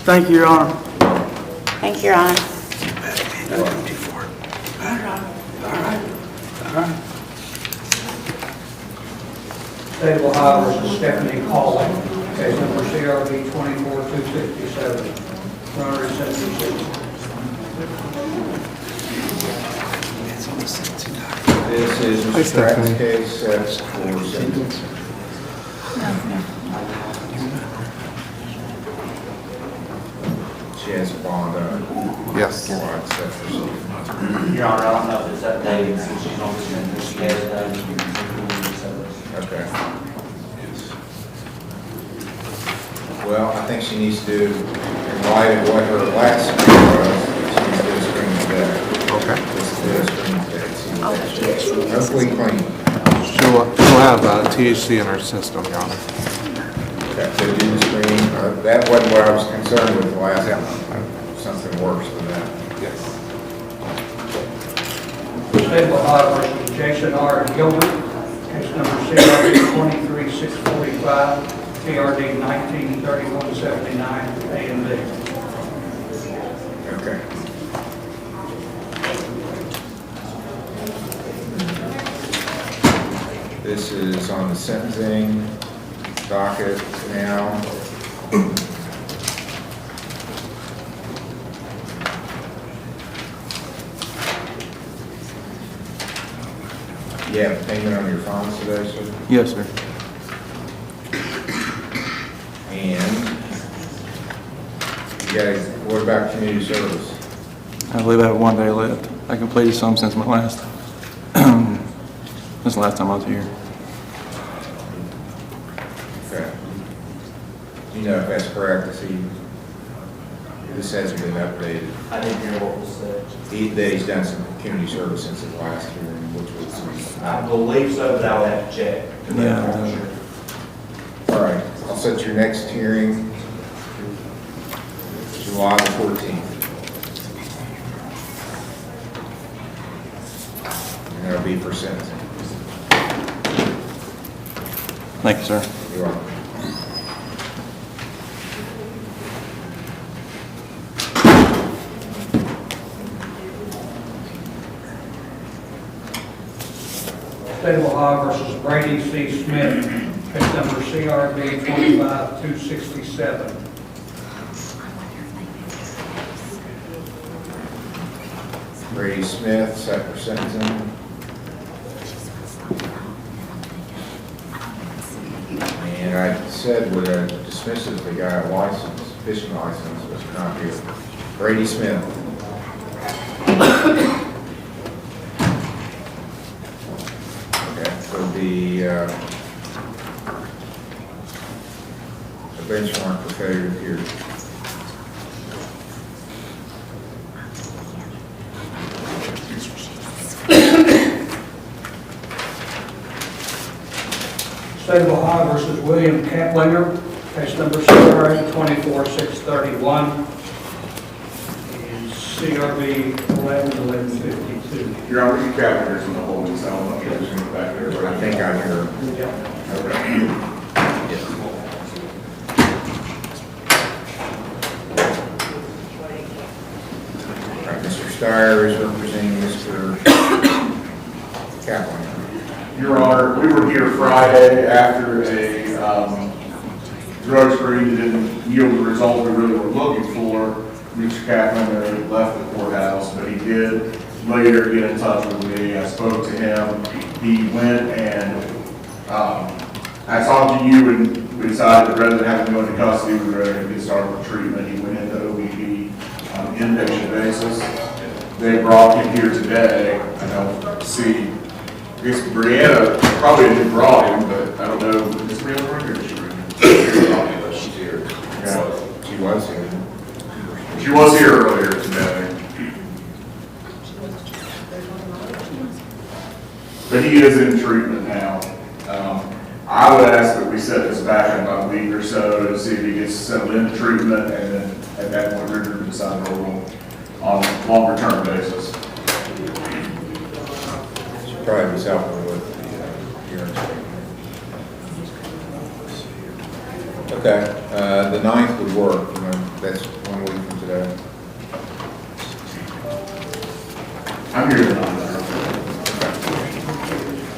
Thank you, Your Honor. Thank you, Your Honor. State of Ohio versus Stephanie Hawley, case number CRB 24257, 176. This is Mr. Stratton's case, that's for sentence. She has a bond on. Yes. Bond set for sentence. Your Honor, I don't know if it's updated since she's on the sentence. She has done. Okay. Well, I think she needs to, in light of what her last screen was, she needs to do a screen today. Okay. Let's do a screen today, see what that shows. Hopefully clean. She'll have THC in her system, Your Honor. Okay, so do the screen, that wasn't what I was concerned with the last time, something worse than that. Yes. State of Ohio versus Jason R. Gilbert, case number CRD 23645, TRD 193179, A and B. Okay. This is on the sentencing docket now. You have payment on your funds today, sir? Yes, sir. And you got, what about community service? I believe I have 1 day left. I completed some since my last, since the last time I was here. Okay. Do you know if that's correct? This hasn't been updated. I didn't hear what was said. That he's done some community service since his last hearing, which was. I believe so, but I'll have to check. Yeah. All right, I'll set your next hearing, July the 14th. And that'll be for sentencing. Thank you, sir. You're welcome. State of Ohio versus Brady C. Smith, case number CRB 25267. Brady Smith, set for sentencing. And I said would dismiss the guy a license, fishing license, but not here. Brady Smith. Okay, so the benchmark for failure to appear. State of Ohio versus William Kaplinger, case number CRB 24631 and CRB 111152. Your Honor, you captures in the holding cell, I'm not sure who's in the back there, but I think I hear. Okay. All right, Mr. Steyer is representing Mr. Kaplan. Your Honor, we were here Friday after a drug screen that didn't yield the result we really were looking for. Mr. Kaplan left the courthouse, but he did later get in touch with me. I spoke to him. He went and I talked to you and we decided that rather than having to go into custody, we were ready to get started with treatment. He went into OBP on an inpatient basis. They brought him here today. I don't see. I guess Brianna probably didn't brought him, but I don't know. Is Brianna right here? Or is she right here? She's here. Yeah. She was here. She was here earlier today. But he is in treatment now. I would ask that we set this back in about a week or so to see if he gets settled into treatment, and then at that point, we're going to decide to roll on a longer term basis. Probably was helpful with the hearing. Okay, the 9th would work. You know, that's 1 week from today. I'm here tonight.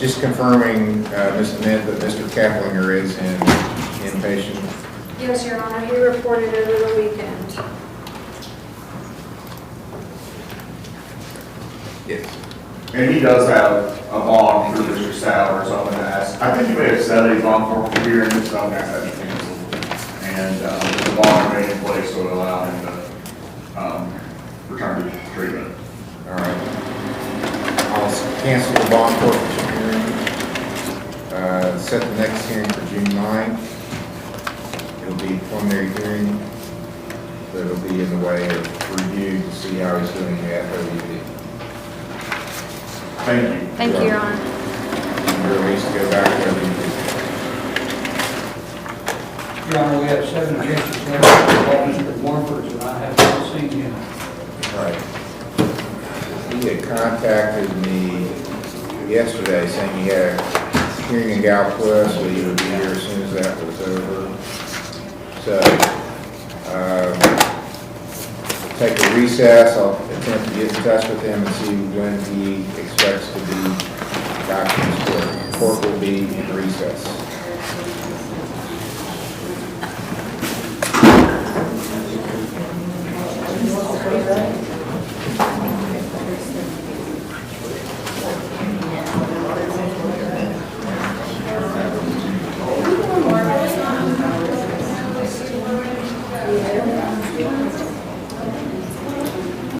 Just confirming, Ms. Mint, that Mr. Kaplinger is in inpatient. Yes, Your Honor, he reported over the weekend. Yes. And he does have a bond for Mr. Sauer, so I'm going to ask. I think you may have said a bond for here, and it's not going to have to cancel. And the bond remain in place to allow him to return to treatment. All right. I'll cancel the bond forfeiture hearing. Set the next hearing for June 9th. It'll be a preliminary hearing that'll be in the way of review to see how he's doing at OVP. Thank you. Thank you, Your Honor. You're released to go back to OVP. Your Honor, we have 7 cases left involving Mr. Warford, and I have not seen him. Right. He had contacted me yesterday saying he had a hearing in Galquist, so he would be here as soon as that was over. So, we'll take a recess. I'll attempt to get in touch with him and see when he expects to be back in his court. The court will be in recess.